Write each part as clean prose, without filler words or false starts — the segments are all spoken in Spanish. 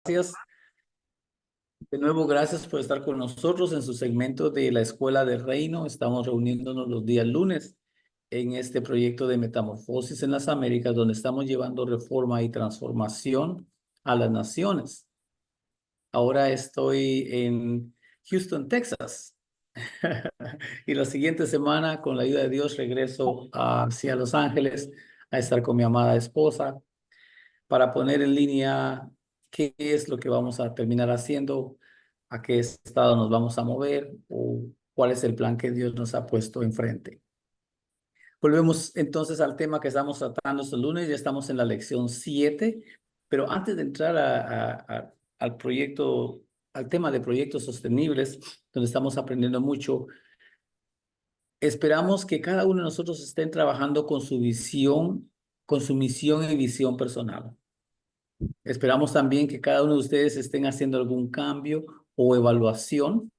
Gracias. De nuevo, gracias por estar con nosotros en su segmento de la Escuela del Reino. Estamos reuniéndonos los días lunes en este proyecto de Metamorfosis en las Américas, donde estamos llevando reforma y transformación a las naciones. Ahora estoy en Houston, Texas. Y la siguiente semana, con la ayuda de Dios, regreso hacia Los Ángeles a estar con mi amada esposa para poner en línea qué es lo que vamos a terminar haciendo, a qué estado nos vamos a mover o cuál es el plan que Dios nos ha puesto enfrente. Volvemos entonces al tema que estamos tratando este lunes. Ya estamos en la lección 7, pero antes de entrar al proyecto, al tema de proyectos sostenibles, donde estamos aprendiendo mucho, esperamos que cada uno de nosotros estén trabajando con su visión, con su misión y visión personal. Esperamos también que cada uno de ustedes estén haciendo algún cambio o evaluación.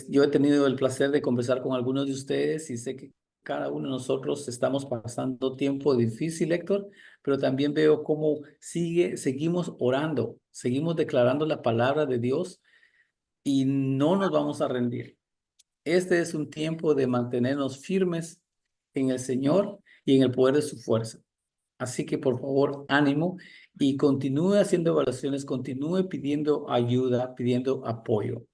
Yo he tenido el placer de conversar con algunos de ustedes y sé que cada uno de nosotros estamos pasando tiempo difícil, Héctor, pero también veo cómo seguimos orando, seguimos declarando la palabra de Dios y no nos vamos a rendir. Este es un tiempo de mantenernos firmes en el Señor y en el poder de su fuerza. Así que por favor, ánimo y continúe haciendo evaluaciones, continúe pidiendo ayuda, pidiendo apoyo.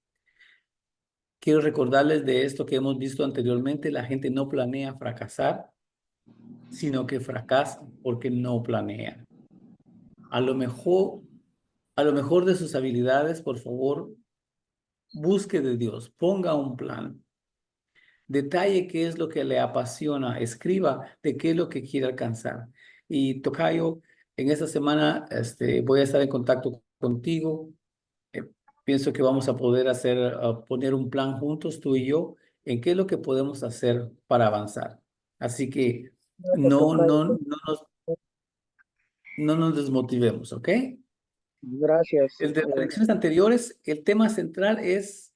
Quiero recordarles de esto que hemos visto anteriormente: la gente no planea fracasar, sino que fracasa porque no planea. A lo mejor, a lo mejor de sus habilidades, por favor, busque de Dios, ponga un plan. Detalle qué es lo que le apasiona, escriba de qué es lo que quiere alcanzar. Y Tocayo, en esta semana voy a estar en contacto contigo. Eh, Pienso que vamos a poder poner un plan juntos, tú y yo, en qué es lo que podemos hacer para avanzar. Así que Gracias, no, tocayo. no, no nos desmotivemos, ¿ok? Gracias. El de las elecciones anteriores, el tema central es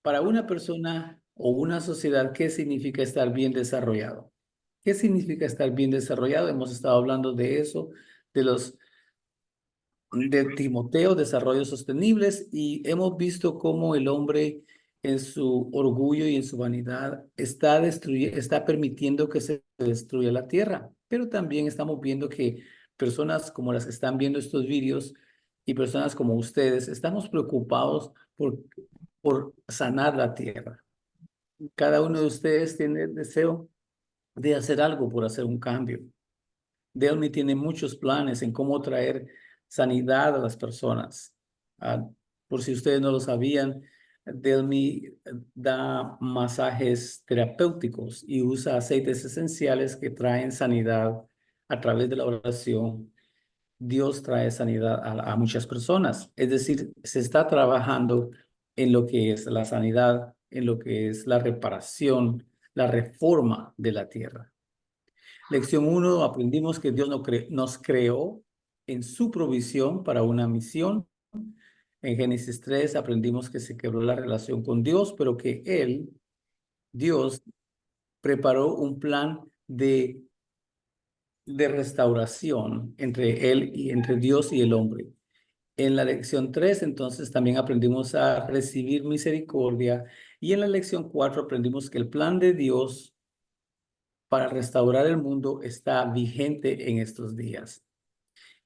para una persona o una sociedad, ¿qué significa estar bien desarrollado? ¿Qué significa estar bien desarrollado? Hemos estado hablando de eso, de de Timoteo, desarrollos sostenibles, y hemos visto cómo el hombre en su orgullo y en su vanidad está permitiendo que se destruya la tierra. Pero también estamos viendo que personas como las que están viendo estos vídeos y personas como ustedes, estamos preocupados por sanar la tierra. Cada uno de ustedes tiene el deseo de hacer algo por hacer un cambio. Delmi tiene muchos planes en cómo traer sanidad a las personas. Ah, por si ustedes no lo sabían, Delmi da masajes terapéuticos y usa aceites esenciales que traen sanidad a través de la oración. Dios trae sanidad a muchas personas. Es decir, se está trabajando en lo que es la sanidad, en lo que es la reparación, la reforma de la tierra. Lección 1, aprendimos que Dios nos creó en su provisión para una misión. En Génesis 3 aprendimos que se quebró la relación con Dios, pero que Dios, preparó un plan de restauración entre entre Dios y el hombre. En la lección 3, entonces, también aprendimos a recibir misericordia. Y en la lección 4 aprendimos que el plan de Dios para restaurar el mundo está vigente en estos días.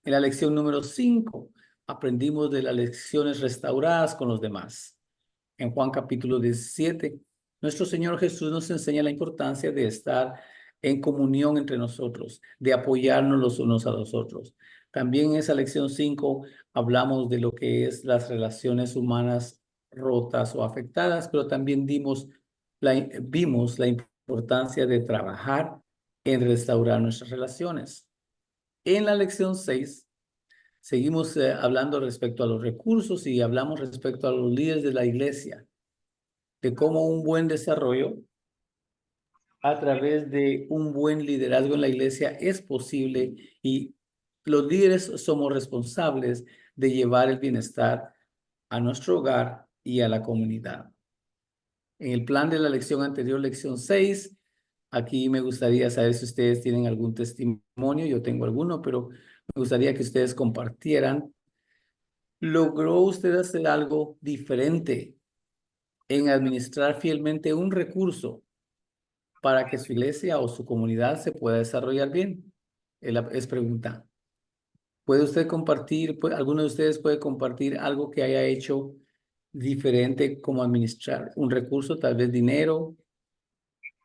En la lección número 5 aprendimos de las lecciones restauradas con los demás. En Juan capítulo 17, nuestro Señor Jesús nos enseña la importancia de estar en comunión entre nosotros, de apoyarnos los unos a los otros. También en esa lección 5 hablamos de lo que es las relaciones humanas rotas o afectadas, pero también vimos la importancia de trabajar en restaurar nuestras relaciones. En la lección 6 seguimos hablando respecto a los recursos y hablamos respecto a los líderes de la iglesia, de cómo un buen desarrollo a través de un buen liderazgo en la iglesia es posible, y los líderes somos responsables de llevar el bienestar a nuestro hogar y a la comunidad. En el plan de la lección anterior, lección 6, aquí me gustaría saber si ustedes tienen algún testimonio. Yo tengo alguno, pero me gustaría que ustedes compartieran ¿Logró usted hacer algo diferente en administrar fielmente un recurso para que su iglesia o su comunidad se pueda desarrollar bien? Es pregunta. ¿Puede usted compartir, alguno de ustedes puede compartir algo que haya hecho diferente como administrar un recurso, tal vez dinero?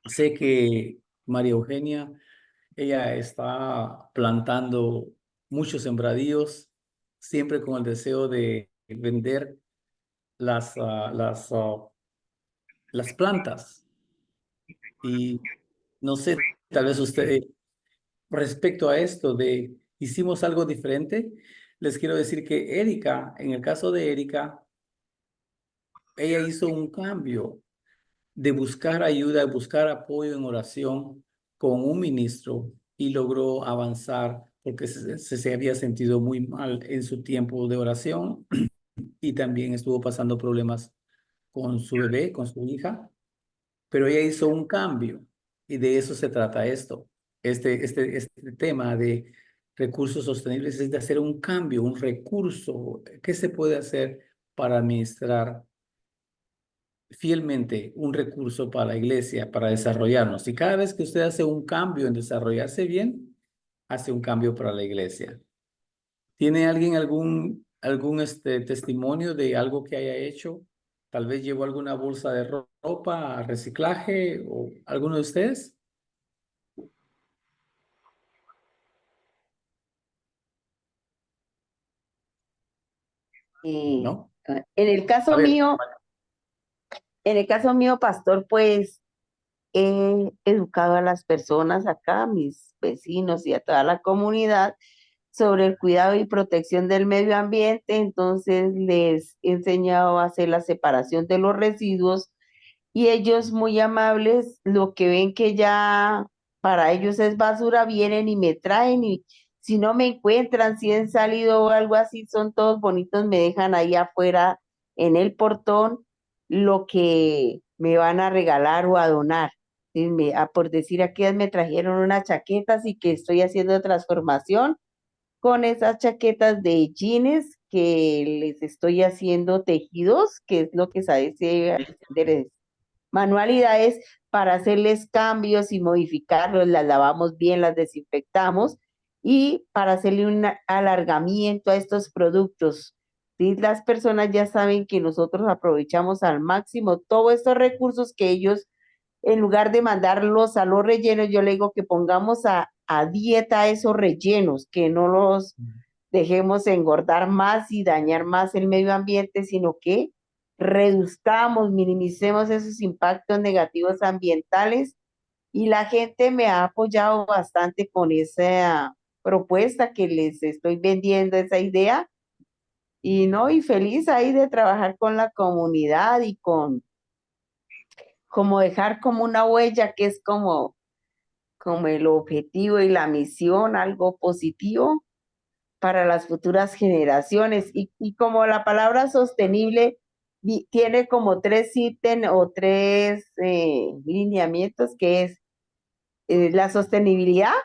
Sé que María Eugenia, ella está plantando muchos sembradíos, siempre con el deseo de vender las plantas. Y no sé, tal vez usted, respecto a esto de hicimos algo diferente, les quiero decir que Erika, en el caso de Erika, ella hizo un cambio de buscar ayuda, de buscar apoyo en oración con un ministro y logró avanzar porque se había sentido muy mal en su tiempo de oración y también estuvo pasando problemas con su bebé, con su hija, pero ella hizo un cambio y de eso se trata esto. Este tema de recursos sostenibles es de hacer un cambio, un recurso. ¿Qué se puede hacer para administrar fielmente un recurso para la iglesia, para desarrollarnos? Y cada vez que usted hace un cambio en desarrollarse bien, hace un cambio para la iglesia. ¿Tiene alguien algún testimonio de algo que haya hecho? Tal vez llevó alguna bolsa de ropa a reciclaje o alguno de ustedes, ¿no? En el A caso ver, mío, pastor, pues he educado a las personas acá, a mis vecinos y a toda la comunidad sobre el cuidado y protección del medio ambiente. Entonces les he enseñado a hacer la separación de los residuos y ellos muy amables, lo que ven que ya para ellos es basura, vienen y me traen, y si no me encuentran, si han salido o algo así, son todos bonitos, me dejan ahí afuera en el portón lo que me van a regalar o a donar. Por decir, aquí me trajeron unas chaquetas y que estoy haciendo transformación con esas chaquetas de jeans que les estoy haciendo tejidos, que es lo que sabe manualidades para hacerles cambios y modificarlos, las lavamos bien, las desinfectamos y para hacerle un alargamiento a estos productos. ¿Sí? Las personas ya saben que nosotros aprovechamos al máximo todos estos recursos que ellos, en lugar de mandarlos a los rellenos, yo le digo que pongamos a dieta esos rellenos, que no los dejemos engordar más y dañar más el medio ambiente, sino que reduzcamos, minimicemos esos impactos negativos ambientales, y la gente me ha apoyado bastante con esa propuesta que les estoy vendiendo, esa idea, y no, y feliz ahí de trabajar con la comunidad y con como dejar como una huella que es como el objetivo y la misión, algo positivo para las futuras generaciones. Y como la palabra sostenible tiene como tres ítems o tres lineamientos, que es la sostenibilidad.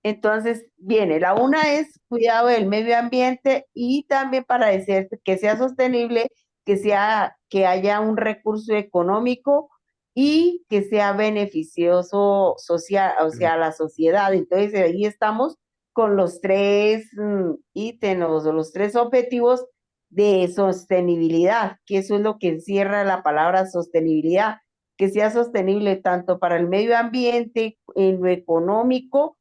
Entonces, viene, la una es cuidado del medio ambiente, y también para decir que sea sostenible, que haya un recurso económico y que sea beneficioso social, o sea, a la sociedad. Entonces, ahí estamos con los tres ítems o los tres objetivos de sostenibilidad, que eso es lo que encierra la palabra sostenibilidad, que sea sostenible tanto para el medio ambiente, en lo económico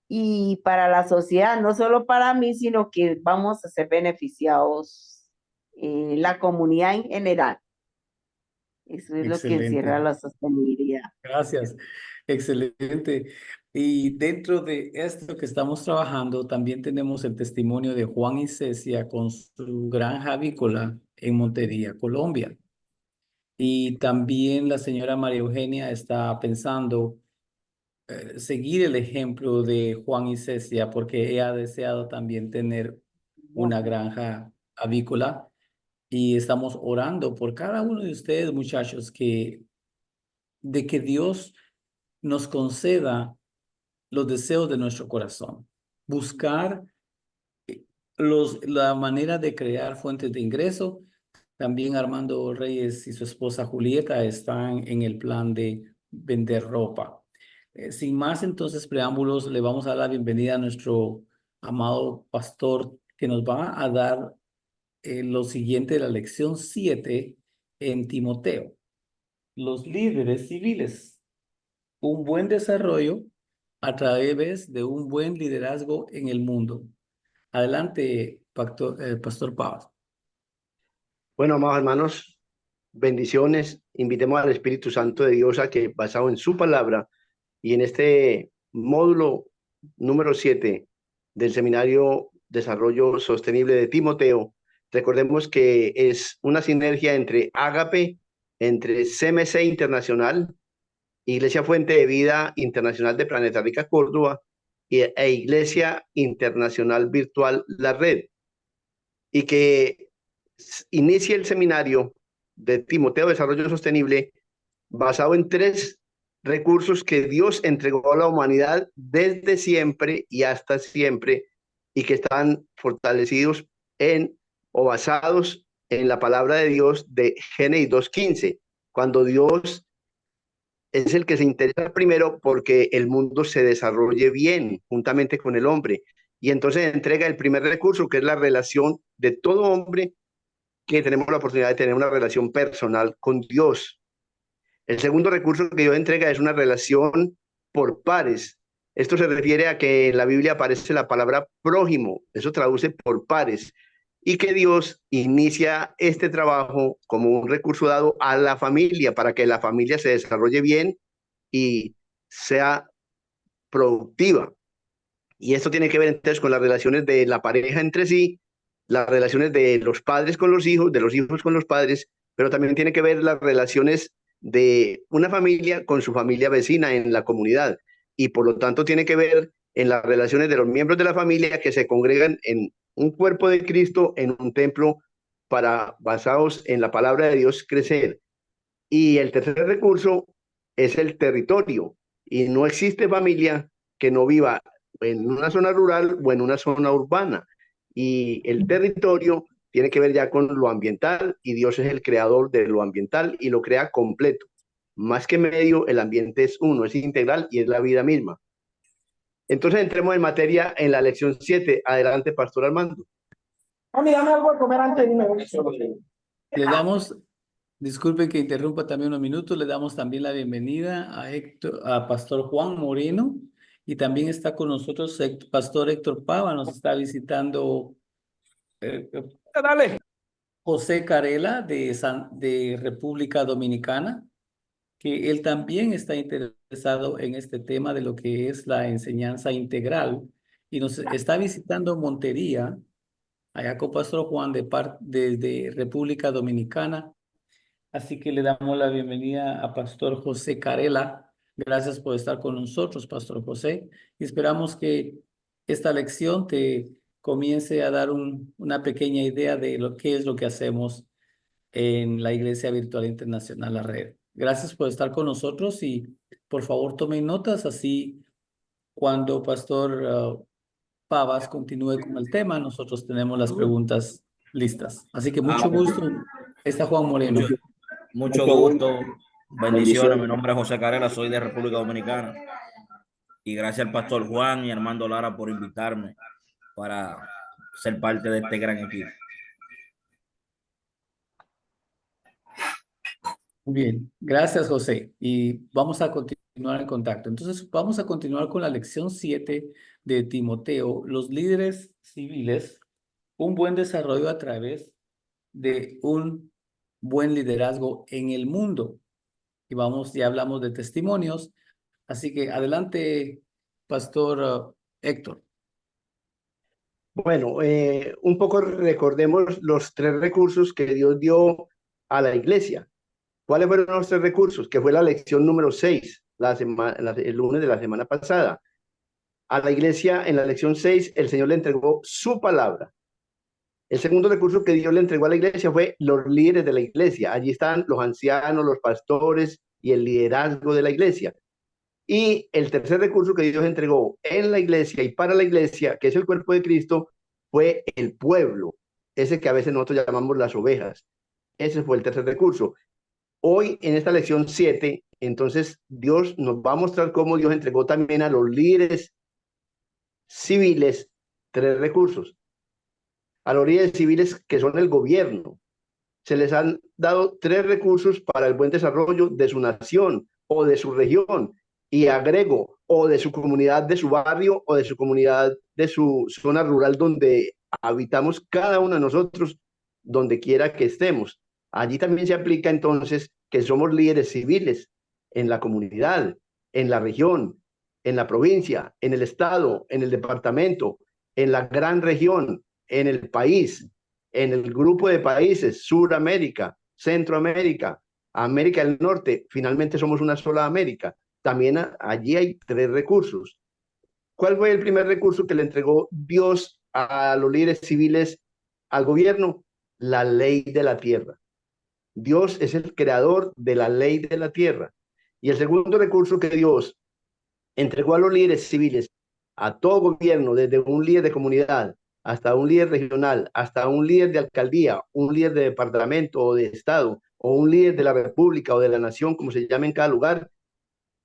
y para la sociedad, no solo para mí, sino que vamos a ser beneficiados la comunidad en general. Eso es lo que encierra excelente. la sostenibilidad. Gracias. Excelente. Y dentro de esto que estamos trabajando, también tenemos el testimonio de Juan y Cecia con su granja avícola en Montería, Colombia. Y también la señora María Eugenia está pensando seguir el ejemplo de Juan y Cecia porque ella ha deseado también tener una granja avícola y estamos orando por cada uno de ustedes, muchachos, de que Dios nos conceda los deseos de nuestro corazón. Buscar la manera de crear fuentes de ingreso. También Armando Reyes y su esposa Julieta están en el plan de vender ropa. Sin más entonces preámbulos, le vamos a dar la bienvenida a nuestro amado pastor que nos va a dar lo siguiente de la lección 7 en Timoteo. Los líderes civiles, un buen desarrollo a través de un buen liderazgo en el mundo. Adelante, Pastor Pavas. Bueno, amados hermanos, bendiciones. Invitemos al Espíritu Santo de Dios a que, basado en su palabra y en este módulo número 7 del Seminario Desarrollo Sostenible de Timoteo, recordemos que es una sinergia entre Ágape, entre CMC Internacional, Iglesia Fuente de Vida Internacional de Planeta Rica Córdoba e Iglesia Internacional Virtual La Red, y que inicie el seminario de Timoteo Desarrollo Sostenible basado en 3 recursos que Dios entregó a la humanidad desde siempre y hasta siempre, y que están fortalecidos en o basados en la palabra de Dios de Génesis 2:15, cuando Dios es el que se interesa primero porque el mundo se desarrolle bien juntamente con el hombre. Y entonces entrega el primer recurso, que es la relación de todo hombre, que tenemos la oportunidad de tener una relación personal con Dios. El segundo recurso que Dios entrega es una relación por pares. Esto se refiere a que en la Biblia aparece la palabra prójimo, eso traduce por pares, y que Dios inicia este trabajo como un recurso dado a la familia para que la familia se desarrolle bien y sea productiva. Y esto tiene que ver entonces con las relaciones de la pareja entre sí, las relaciones de los padres con los hijos, de los hijos con los padres, pero también tiene que ver las relaciones de una familia con su familia vecina en la comunidad. Y por lo tanto tiene que ver en las relaciones de los miembros de la familia que se congregan en un cuerpo de Cristo, en un templo, para, basados en la palabra de Dios, crecer. Y el tercer recurso es el territorio. Y no existe familia que no viva en una zona rural o en una zona urbana. Y el territorio tiene que ver ya con lo ambiental, y Dios es el creador de lo ambiental y lo crea completo. Más que medio, el ambiente es uno, es integral y es la vida misma. Entonces entremos en materia en la lección 7. Adelante, Pastor Armando. Mami, dame algo de comer antes y me voy. Le damos, disculpen que interrumpa también unos minutos, le damos también la bienvenida a Pastor Juan Moreno, y también está con nosotros Pastor Héctor Pava, nos está visitando Dale. José Carela de República Dominicana, que él también está interesado en este tema de lo que es la enseñanza integral, y nos está visitando Montería, allá con Pastor Juan desde República Dominicana. Así que le damos la bienvenida a Pastor José Carela. Gracias por estar con nosotros, Pastor José. Y esperamos que esta lección te comience a dar una pequeña idea de lo que es lo que hacemos en la Iglesia Virtual Internacional La Red. Gracias por estar con nosotros, y por favor tomen notas, así cuando Pastor Pavas continúe con el tema, nosotros tenemos las preguntas listas. Así que mucho gusto. Está Juan Moreno. Mucho gusto, bendiciones. Mi nombre es José Carela, soy de República Dominicana. Y gracias al pastor Juan y Armando Lara por invitarme para ser parte de este gran equipo. Muy bien, gracias José. Y vamos a continuar en contacto. Entonces, vamos a continuar con la lección 7 de Timoteo, los líderes civiles, un buen desarrollo a través de un buen liderazgo en el mundo. Y ya hablamos de testimonios, así que adelante, Pastor Héctor. Bueno, un poco recordemos los 3 recursos que Dios dio a la iglesia. ¿Cuáles fueron los 3 recursos? Que fue la lección número 6, el lunes de la semana pasada. A la iglesia, en la lección 6, el Señor le entregó su palabra. El segundo recurso que Dios le entregó a la iglesia fue los líderes de la iglesia. Allí están los ancianos, los pastores y el liderazgo de la iglesia. Y el tercer recurso que Dios entregó en la iglesia y para la iglesia, que es el cuerpo de Cristo, fue el pueblo, ese que a veces nosotros llamamos las ovejas. Ese fue el tercer recurso. Hoy en esta lección 7, entonces Dios nos va a mostrar cómo Dios entregó también a los líderes civiles 3 recursos. A los líderes civiles que son el gobierno, se les han dado 3 recursos para el buen desarrollo de su nación o de su región, y agrego, o de su comunidad, de su barrio, o de su comunidad, de su zona rural donde habitamos cada uno de nosotros, donde quiera que estemos. Allí también se aplica entonces que somos líderes civiles en la comunidad, en la región, en la provincia, en el estado, en el departamento, en la gran región, en el país, en el grupo de países, Suramérica, Centroamérica, América del Norte. Finalmente somos una sola América. También allí hay 3 recursos. ¿Cuál fue el primer recurso que le entregó Dios a los líderes civiles, al gobierno? La ley de la tierra. Dios es el creador de la ley de la tierra. Y el segundo recurso que Dios entregó a los líderes civiles, a todo gobierno, desde un líder de comunidad hasta un líder regional, hasta un líder de alcaldía, un líder de departamento o de estado, o un líder de la república o de la nación, como se llame en cada lugar,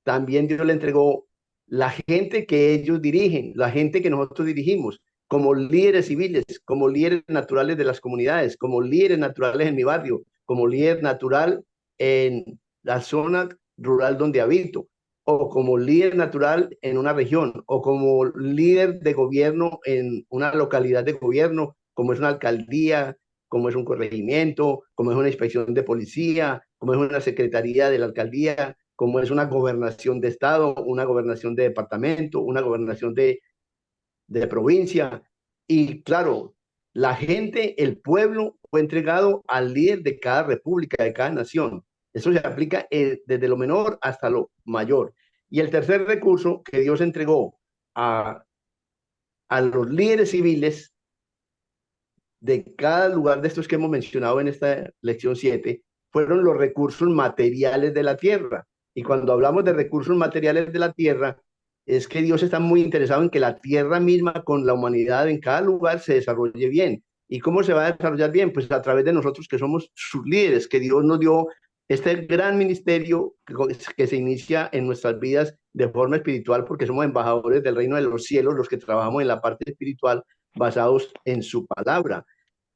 también Dios le entregó la gente que ellos dirigen, la gente que nosotros dirigimos, como líderes civiles, como líderes naturales de las comunidades, como líderes naturales en mi barrio, como líder natural en la zona rural donde habito, o como líder natural en una región, o como líder de gobierno en una localidad de gobierno, como es una alcaldía, como es un corregimiento, como es una inspección de policía, como es una secretaría de la alcaldía, como es una gobernación de estado, una gobernación de departamento, una gobernación de provincia. Y claro, la gente, el pueblo fue entregado al líder de cada república, de cada nación. Eso se aplica desde lo menor hasta lo mayor. Y el tercer recurso que Dios entregó a los líderes civiles de cada lugar de estos que hemos mencionado en esta lección 7 fueron los recursos materiales de la tierra. Y cuando hablamos de recursos materiales de la tierra, es que Dios está muy interesado en que la tierra misma con la humanidad en cada lugar se desarrolle bien. ¿Y cómo se va a desarrollar bien? Pues a través de nosotros que somos sus líderes, que Dios nos dio este gran ministerio que se inicia en nuestras vidas de forma espiritual, porque somos embajadores del reino de los cielos, los que trabajamos en la parte espiritual basados en su palabra.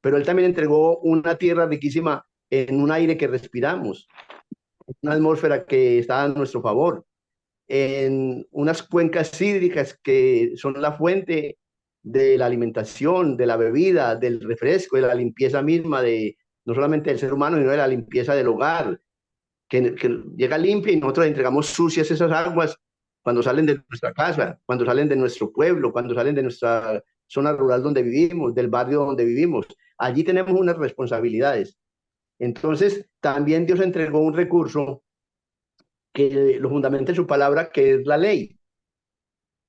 Pero Él también entregó una tierra riquísima en un aire que respiramos, una atmósfera que está a nuestro favor, en unas cuencas hídricas que son la fuente de la alimentación, de la bebida, del refresco, de la limpieza misma de no solamente del ser humano, sino de la limpieza del hogar, que llega limpia y nosotros entregamos sucias esas aguas cuando salen de nuestra casa, cuando salen de nuestro pueblo, cuando salen de nuestra zona rural donde vivimos, del barrio donde vivimos. Allí tenemos unas responsabilidades. Entonces, también Dios entregó un recurso que lo fundamenta en su palabra, que es la ley.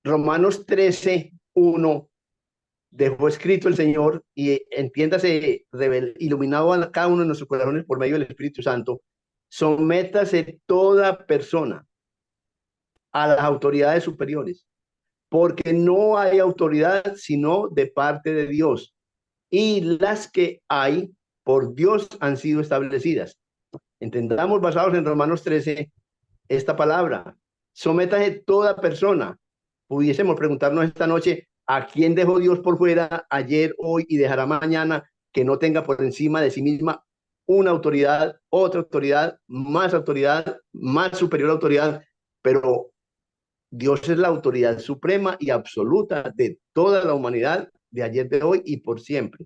Romanos 13:1 dejó escrito el Señor, y entiéndase, iluminado a cada uno de nuestros corazones por medio del Espíritu Santo: sométase toda persona a las autoridades superiores, porque no hay autoridad sino de parte de Dios, y las que hay por Dios han sido establecidas. Entendamos, basados en Romanos 13, esta palabra: sométase toda persona. Pudiésemos preguntarnos esta noche: ¿a quién dejó Dios por fuera ayer, hoy y dejará mañana, que no tenga por encima de sí misma una autoridad, otra autoridad, más superior autoridad? Pero Dios es la autoridad suprema y absoluta de toda la humanidad, de ayer, de hoy y por siempre.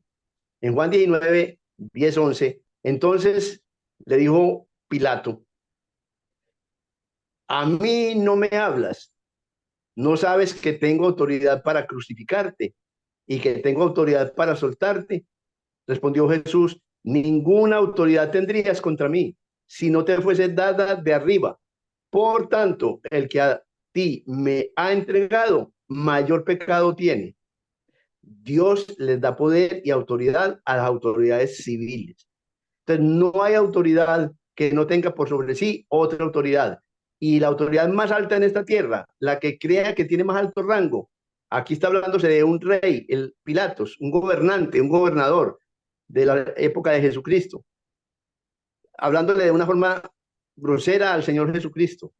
En Juan 19, 10, 11, entonces le dijo Pilato: ¿a mí no me hablas? ¿No sabes que tengo autoridad para crucificarte y que tengo autoridad para soltarte? Respondió Jesús: ninguna autoridad tendrías contra mí si no te fuese dada de arriba. Por tanto, el que a ti me ha entregado, mayor pecado tiene. Dios les da poder y autoridad a las autoridades civiles. Entonces, no hay autoridad que no tenga por sobre sí otra autoridad. Y la autoridad más alta en esta tierra, la que crea que tiene más alto rango, Aquí está hablándose de un rey, el Pilatos, un gobernante, un gobernador de la época de Jesucristo, hablándole de una forma grosera al Señor Jesucristo,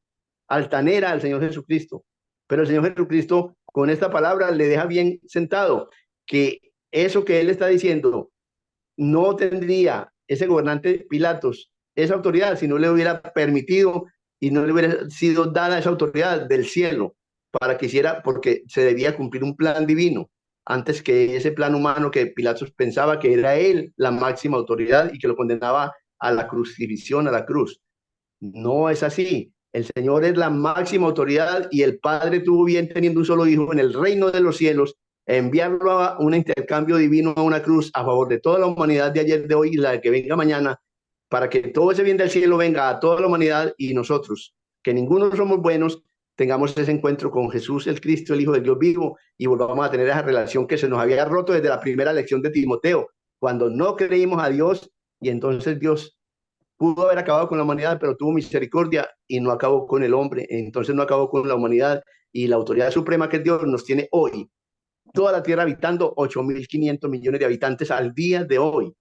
altanera al Señor Jesucristo. Pero el Señor Jesucristo con esta palabra le deja bien sentado que eso que él está diciendo no tendría ese gobernante Pilatos esa autoridad si no le hubiera permitido y no le hubiera sido dada esa autoridad del cielo para que hiciera, porque se debía cumplir un plan divino antes que ese plan humano que Pilatos pensaba que era él la máxima autoridad y que lo condenaba a la crucifixión, a la cruz. No es así. El Señor es la máxima autoridad y el Padre tuvo bien teniendo un solo hijo en el reino de los cielos, enviarlo a un intercambio divino, a una cruz a favor de toda la humanidad de ayer, de hoy y la que venga mañana, para que todo ese bien del cielo venga a toda la humanidad y nosotros, que ninguno somos buenos, tengamos ese encuentro con Jesús, el Cristo, el Hijo de Dios vivo, y volvamos a tener esa relación que se nos había roto desde la primera lección de Timoteo, cuando no creímos a Dios y entonces Dios pudo haber acabado con la humanidad, pero tuvo misericordia y no acabó con el hombre, entonces no acabó con la humanidad, y la autoridad suprema que es Dios nos tiene hoy, toda la tierra habitando 8.500 millones de habitantes al día de hoy.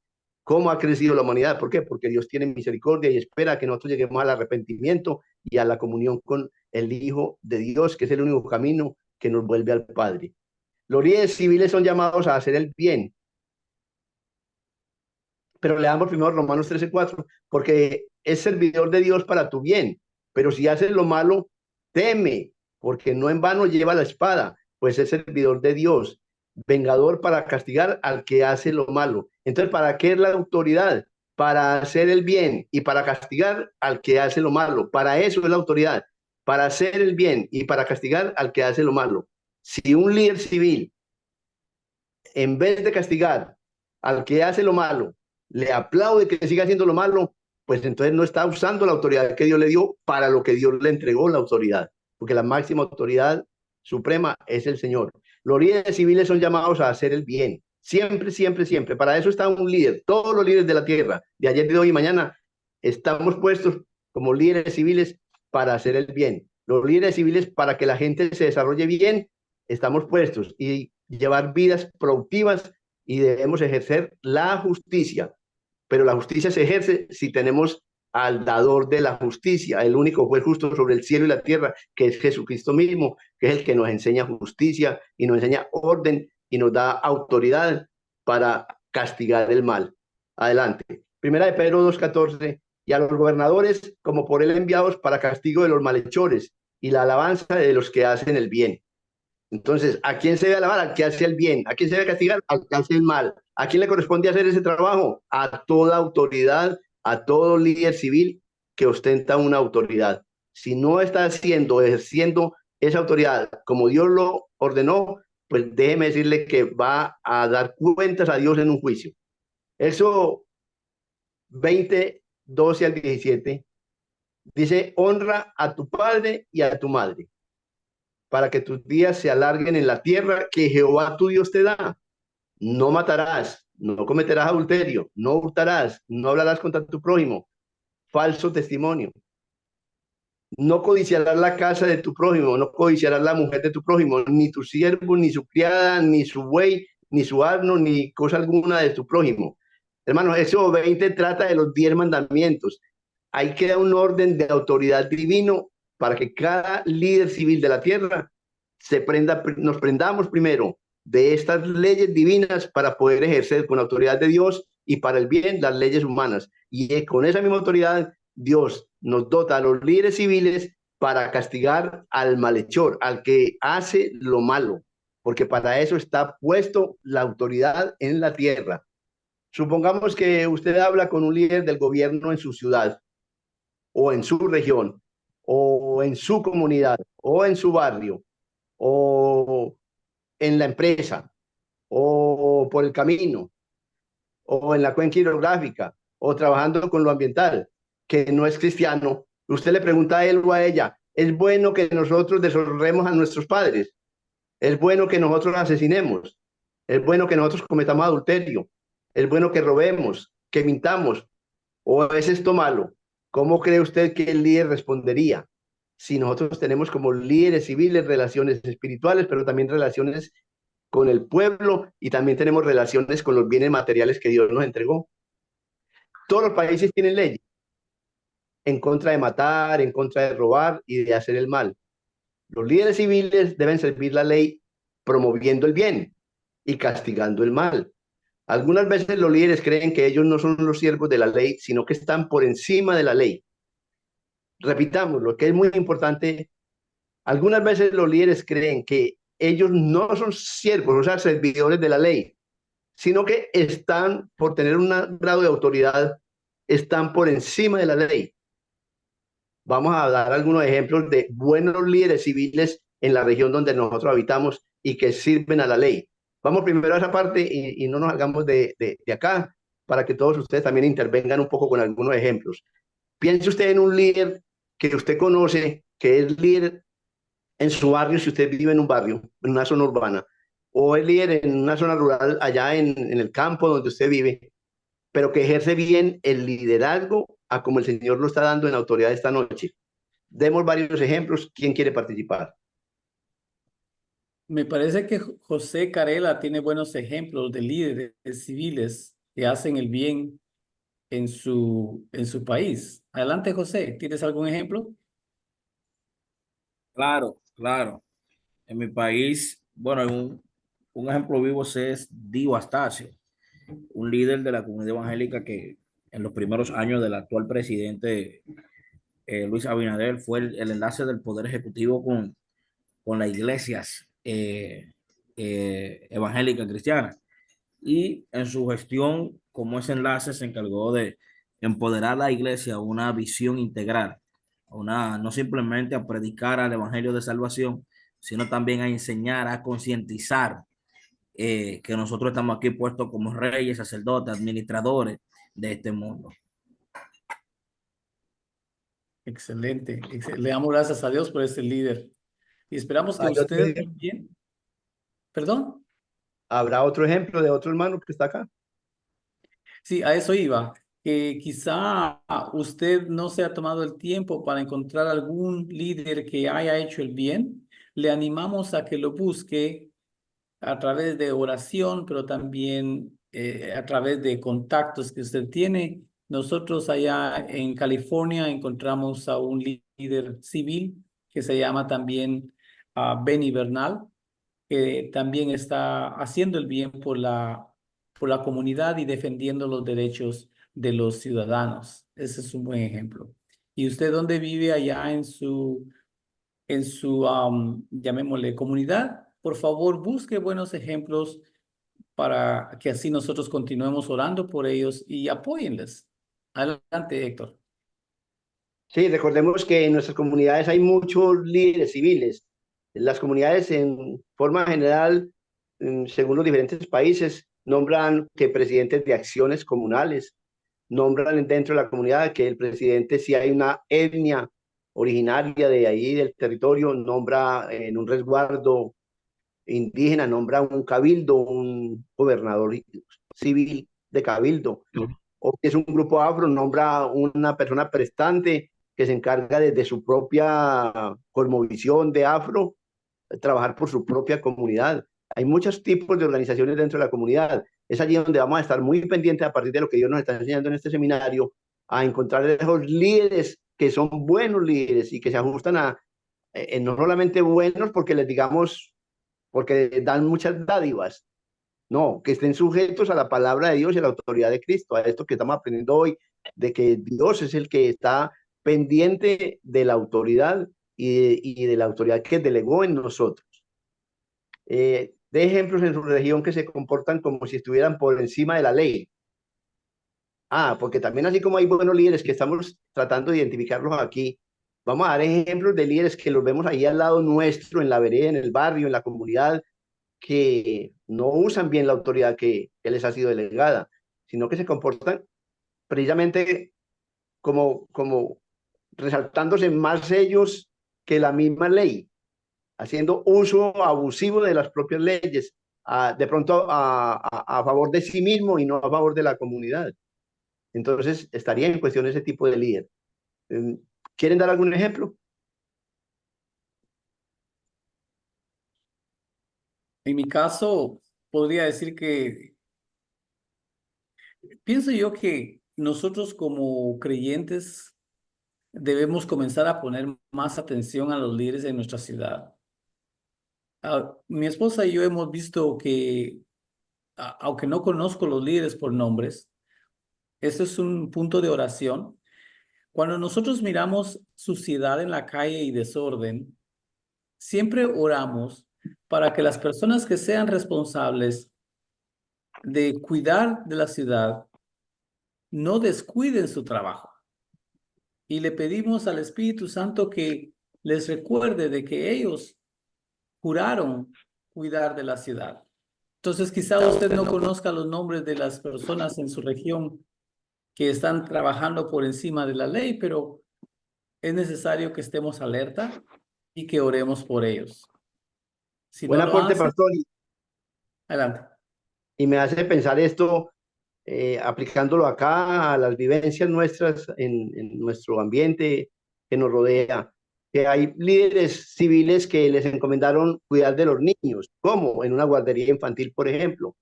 ¿Cómo ha crecido la humanidad? ¿Por qué? Porque Dios tiene misericordia y espera que nosotros lleguemos al arrepentimiento y a la comunión con el Hijo de Dios, que es el único camino que nos vuelve al Padre. Los líderes civiles son llamados a hacer el bien, pero leamos primero Romanos 13:4, porque es servidor de Dios para tu bien, pero si haces lo malo, teme, porque no en vano lleva la espada, pues es servidor de Dios, vengador para castigar al que hace lo malo. Entonces, ¿para qué es la autoridad? Para hacer el bien y para castigar al que hace lo malo. Para eso es la autoridad, para hacer el bien y para castigar al que hace lo malo. Si un líder civil, en vez de castigar al que hace lo malo, le aplaude que siga haciendo lo malo, pues entonces no está usando la autoridad que Dios le dio para lo que Dios le entregó la autoridad, porque la máxima autoridad suprema es el Señor. Los líderes civiles son llamados a hacer el bien, siempre, siempre, siempre. Para eso está un líder. Todos los líderes de la tierra, de ayer, de hoy y mañana, estamos puestos como líderes civiles para hacer el bien. Los líderes civiles, para que la gente se desarrolle bien, estamos puestos y llevar vidas productivas, y debemos ejercer la justicia. Pero la justicia se ejerce si tenemos al dador de la justicia, el único juez justo sobre el cielo y la tierra, que es Jesucristo mismo, que es el que nos enseña justicia y nos enseña orden y nos da autoridad para castigar el mal. Adelante. Primera de Pedro 2:14, y a los gobernadores como por él enviados para castigo de los malhechores y la alabanza de los que hacen el bien. Entonces, ¿a quién se debe alabar? Al que hace el bien. ¿A quién se debe castigar? Al que hace el mal. ¿A quién le corresponde hacer ese trabajo? A toda autoridad, a todo líder civil que ostenta una autoridad. Si no está ejerciendo esa autoridad como Dios lo ordenó, pues déjeme decirle que va a dar cuentas a Dios en un juicio. Eso 20:12-17 dice: honra a tu padre y a tu madre, para que tus días se alarguen en la tierra que Jehová tu Dios te da. No matarás, no cometerás adulterio, no hurtarás, no hablarás contra tu prójimo, falso testimonio. No codiciarás la casa de tu prójimo, no codiciarás la mujer de tu prójimo, ni tu siervo, ni su criada, ni su buey, ni su asno, ni cosa alguna de tu prójimo. Hermanos, eso 20 trata de los 10 mandamientos. Ahí queda un orden de autoridad divino para que cada líder civil de la tierra nos prendamos primero de estas leyes divinas para poder ejercer con autoridad de Dios y para el bien las leyes humanas. Y con esa misma autoridad, Dios nos dota a los líderes civiles para castigar al malhechor, al que hace lo malo, porque para eso está puesto la autoridad en la tierra. Supongamos que usted habla con un líder del gobierno en su ciudad, o en su región, o en su comunidad, o en su barrio, o en la empresa, o por el camino, o en la cuenca hidrográfica, o trabajando con lo ambiental, que no es cristiano. Usted le pregunta a él o a ella: ¿es bueno que nosotros deshonremos a nuestros padres? ¿Es bueno que nosotros asesinemos? ¿Es bueno que nosotros cometamos adulterio? ¿Es bueno que robemos, que mintamos? ¿O es esto malo? ¿Cómo cree usted que el líder respondería? si nosotros tenemos como líderes civiles relaciones espirituales, pero también relaciones con el pueblo y también tenemos relaciones con los bienes materiales que Dios nos entregó. Todos los países tienen leyes en contra de matar, en contra de robar y de hacer el mal. Los líderes civiles deben servir la ley promoviendo el bien y castigando el mal. Algunas veces los líderes creen que ellos no son los siervos de la ley, sino que están por encima de la ley. Repitamos, lo que es muy importante, algunas veces los líderes creen que ellos no son siervos, o sea, servidores de la ley, sino que están, por tener un grado de autoridad, están por encima de la ley. Vamos a dar algunos ejemplos de buenos líderes civiles en la región donde nosotros habitamos y que sirven a la ley. Vamos primero a esa parte y no nos hagamos de acá para que todos ustedes también intervengan un poco con algunos ejemplos. Piense usted en un líder que usted conoce, que es líder en su barrio, si usted vive en un barrio, en una zona urbana, o es líder en una zona rural allá en el campo donde usted vive, pero que ejerce bien el liderazgo a como el Señor lo está dando en autoridad esta noche. Demos varios ejemplos. ¿Quién quiere participar? Me parece que José Carela tiene buenos ejemplos de líderes civiles que hacen el bien en su país. Adelante, José, ¿tienes algún ejemplo? Claro, claro. En mi país, bueno, un ejemplo vivo es Dio Astacio, un líder de la comunidad evangélica que en los primeros años del actual presidente Luis Abinader fue el enlace del Poder Ejecutivo con las iglesias evangélicas cristianas. Y en su gestión, como ese enlace, se encargó de empoderar a la iglesia a una visión integral, no simplemente a predicar al evangelio de salvación, sino también a enseñar, a concientizar que nosotros estamos aquí puestos como reyes, sacerdotes, administradores de este mundo. Excelente. Le damos gracias a Dios por este líder. Y esperamos que ¿Hay otro usted ejemplo? también. ¿Perdón? ¿Habrá otro ejemplo de otro hermano que está acá? Sí, a eso iba. Que quizá usted no se ha tomado el tiempo para encontrar algún líder que haya hecho el bien. Le animamos a que lo busque a través de oración, pero también a través de contactos que usted tiene. Nosotros allá en California encontramos a un líder civil que se llama también Benny Bernal, que también está haciendo el bien por la comunidad y defendiendo los derechos de los ciudadanos. Ese es un buen ejemplo. ¿Y usted dónde vive allá en su llamémosle, comunidad? Por favor, busque buenos ejemplos para que así nosotros continuemos orando por ellos y apóyenles. Adelante, Héctor. Sí, recordemos que en nuestras comunidades hay muchos líderes civiles. Las comunidades en forma general, según los diferentes países, nombran que presidentes de acciones comunales, nombran dentro de la comunidad que el presidente, si hay una etnia originaria de ahí del territorio, nombra en un resguardo indígena, nombra un cabildo, un gobernador civil de cabildo, o que es un grupo afro, nombra una persona prestante que se encarga desde su propia cosmovisión de afro, trabajar por su propia comunidad. Hay muchos tipos de organizaciones dentro de la comunidad. Es allí donde vamos a estar muy pendientes a partir de lo que Dios nos está enseñando en este seminario, a encontrar esos líderes que son buenos líderes y que se ajustan a, no solamente buenos porque les digamos, porque dan muchas dádivas, no, que estén sujetos a la palabra de Dios y a la autoridad de Cristo, a esto que estamos aprendiendo hoy, de que Dios es el que está pendiente de la autoridad y de la autoridad que delegó en nosotros. De ejemplos en su región que se comportan como si estuvieran por encima de la ley. Porque también así como hay buenos líderes que estamos tratando de identificarlos aquí, vamos a dar ejemplos de líderes que los vemos ahí al lado nuestro, en la vereda, en el barrio, en la comunidad, que no usan bien la autoridad que les ha sido delegada, sino que se comportan precisamente como resaltándose más ellos que la misma ley, haciendo uso abusivo de las propias leyes, de pronto a favor de sí mismo y no a favor de la comunidad. Entonces, estaría en cuestión ese tipo de líder. ¿Quieren dar algún ejemplo? En mi caso, podría decir que pienso yo que nosotros como creyentes debemos comenzar a poner más atención a los líderes en nuestra ciudad. Mi esposa y yo hemos visto que, aunque no conozco los líderes por nombres, eso es un punto de oración. Cuando nosotros miramos suciedad en la calle y desorden, siempre oramos para que las personas que sean responsables de cuidar de la ciudad no descuiden su trabajo. Y le pedimos al Espíritu Santo que les recuerde de que ellos juraron cuidar de la ciudad. Entonces, quizá usted no conozca los nombres de las personas en su región que están trabajando por encima de la ley, pero es necesario que estemos alerta y que oremos por ellos. Si Buen no lo aporte, hacen, pastor, adelante. y me hace pensar esto, aplicándolo acá a las vivencias nuestras en nuestro ambiente que nos rodea, que hay líderes civiles que les encomendaron cuidar de los niños, como en una guardería infantil, por ejemplo.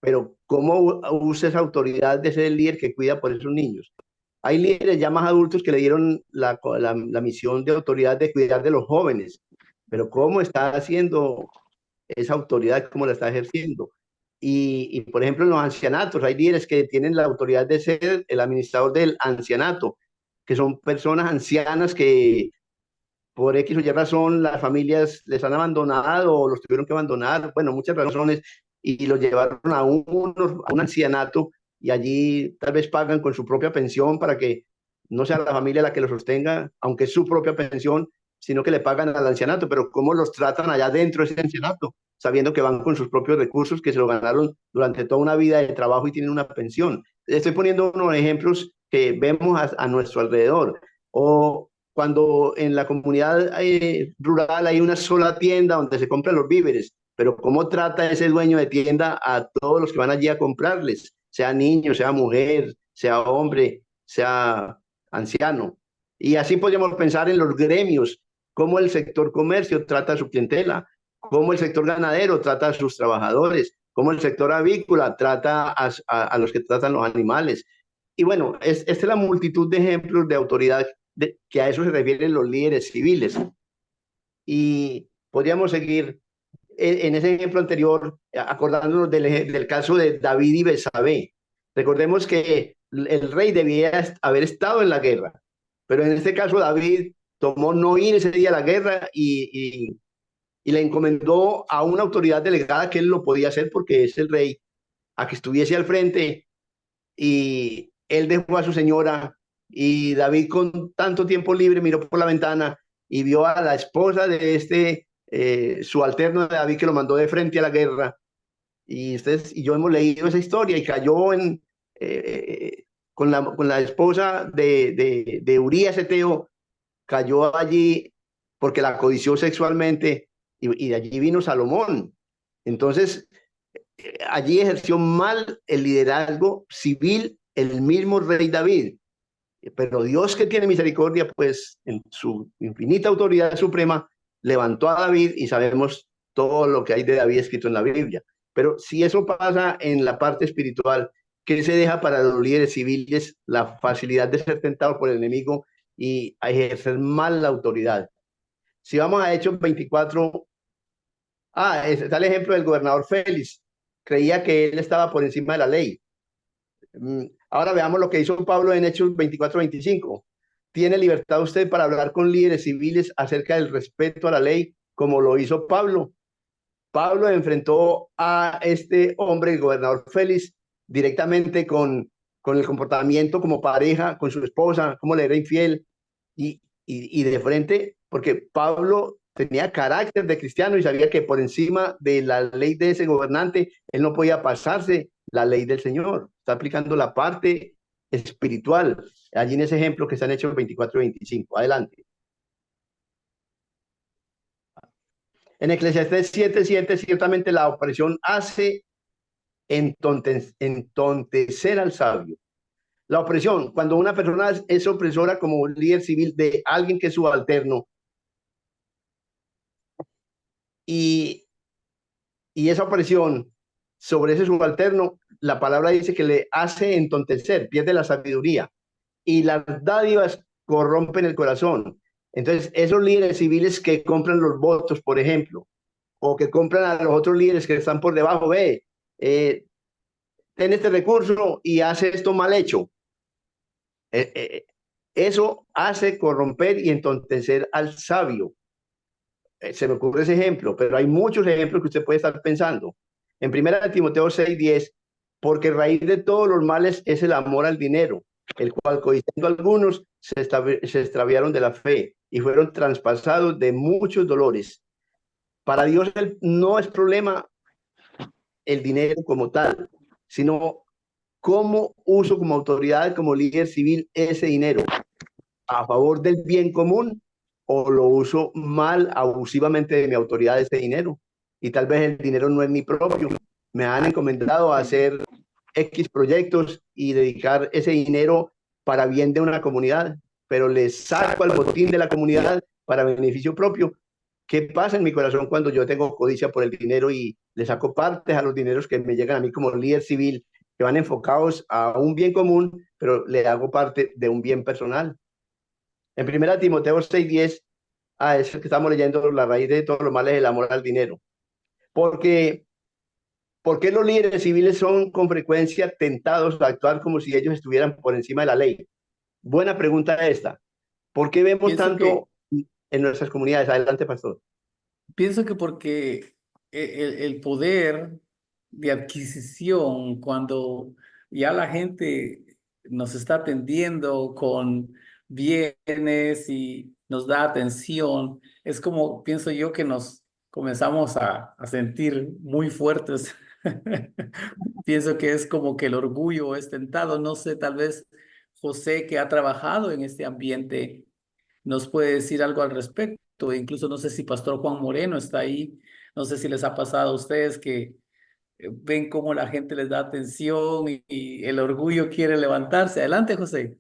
Pero ¿cómo usa esa autoridad de ser el líder que cuida por esos niños? Hay líderes ya más adultos que le dieron la misión de autoridad de cuidar de los jóvenes, pero ¿cómo está haciendo esa autoridad, cómo la está ejerciendo? Por ejemplo, en los ancianatos, hay líderes que tienen la autoridad de ser el administrador del ancianato, que son personas ancianas que por X o Y razón las familias les han abandonado o los tuvieron que abandonar, bueno, muchas razones, y los llevaron a un ancianato y allí tal vez pagan con su propia pensión para que no sea la familia la que los sostenga, aunque es su propia pensión, sino que le pagan al ancianato, pero cómo los tratan allá dentro de ese ancianato, sabiendo que van con sus propios recursos, que se lo ganaron durante toda una vida de trabajo y tienen una pensión. Estoy poniendo unos ejemplos que vemos a nuestro alrededor. O cuando en la comunidad rural hay una sola tienda donde se compran los víveres, pero cómo trata ese dueño de tienda a todos los que van allí a comprarles, sea niño, sea mujer, sea hombre, sea anciano. Y así podríamos pensar en los gremios, cómo el sector comercio trata a su clientela, cómo el sector ganadero trata a sus trabajadores, cómo el sector avícola trata a los que tratan los animales. Y bueno, esta es la multitud de ejemplos de autoridad que a eso se refieren los líderes civiles. Y podríamos seguir en ese ejemplo anterior, acordándonos del caso de David y Betsabé. Recordemos que el rey debía haber estado en la guerra, pero en este caso David tomó no ir ese día a la guerra y le encomendó a una autoridad delegada que él lo podía hacer porque es el rey, a que estuviese al frente, y él dejó a su señora, y David con tanto tiempo libre miró por la ventana y vio a la esposa de subalterno de David, que lo mandó de frente a la guerra. Y ustedes y yo hemos leído esa historia, y cayó con la esposa de Urías Eteo, cayó allí porque la codició sexualmente, y de allí vino Salomón. Entonces, allí ejerció mal el liderazgo civil el mismo rey David. Pero Dios, que tiene misericordia, pues en su infinita autoridad suprema levantó a David, y sabemos todo lo que hay de David escrito en la Biblia. Pero si eso pasa en la parte espiritual, ¿qué se deja para los líderes civiles? La facilidad de ser tentados por el enemigo y a ejercer mal la autoridad. Si vamos a Hechos 24, está el ejemplo del gobernador Félix. Creía que él estaba por encima de la ley. Ahora veamos lo que hizo Pablo en Hechos 24-25. ¿Tiene libertad usted para hablar con líderes civiles acerca del respeto a la ley, como lo hizo Pablo? Pablo enfrentó a este hombre, el gobernador Félix, directamente con el comportamiento como pareja, con su esposa, cómo le era infiel, y de frente, porque Pablo tenía carácter de cristiano y sabía que por encima de la ley de ese gobernante, él no podía pasarse la ley del Señor. Está aplicando la parte espiritual, allí en ese ejemplo que están hechos 24-25. Adelante. En Eclesiastés 7:7, ciertamente la opresión hace entontecer al sabio. La opresión, cuando una persona es opresora como líder civil de alguien que es subalterno, y y esa presión sobre ese subalterno, la palabra dice que le hace entontecer, pierde la sabiduría y las dádivas corrompen el corazón. Entonces, esos líderes civiles que compran los votos, por ejemplo, o que compran a los otros líderes que están por debajo, ten este recurso y hace esto mal hecho. Eso hace corromper y entontecer al sabio. Se me ocurre ese ejemplo, pero hay muchos ejemplos que usted puede estar pensando. En 1 Timoteo 6:10, porque raíz de todos los males es el amor al dinero, el cual codiciando algunos se extraviaron de la fe y fueron traspasados de muchos dolores. Para Dios no es problema el dinero como tal, sino cómo uso como autoridad, como líder civil, ese dinero a favor del bien común o lo uso mal, abusivamente de mi autoridad ese dinero. Y tal vez el dinero no es mi propio. Me han encomendado a hacer X proyectos y dedicar ese dinero para bien de una comunidad, pero le saco al botín de la comunidad para beneficio propio. ¿Qué pasa en mi corazón cuando yo tengo codicia por el dinero y le saco partes a los dineros que me llegan a mí como líder civil, que van enfocados a un bien común, pero le hago parte de un bien personal? En 1 Timoteo 6:10, es que estamos leyendo, la raíz de todos los males es el amor al dinero. Porque, ¿por qué los líderes civiles son con frecuencia tentados a actuar como si ellos estuvieran por encima de la ley? Buena pregunta esta. ¿Por qué vemos Pienso que, tanto en nuestras comunidades? Adelante, pastor. pienso que porque el poder de adquisición, cuando ya la gente nos está atendiendo con bienes y nos da atención, es como, pienso yo, que nos comenzamos a sentir muy fuertes. Pienso que es como que el orgullo es tentado. No sé, tal vez José, que ha trabajado en este ambiente, nos puede decir algo al respecto. Incluso no sé si Pastor Juan Moreno está ahí. No sé si les ha pasado a ustedes que ven cómo la gente les da atención y el orgullo quiere levantarse. Adelante, José.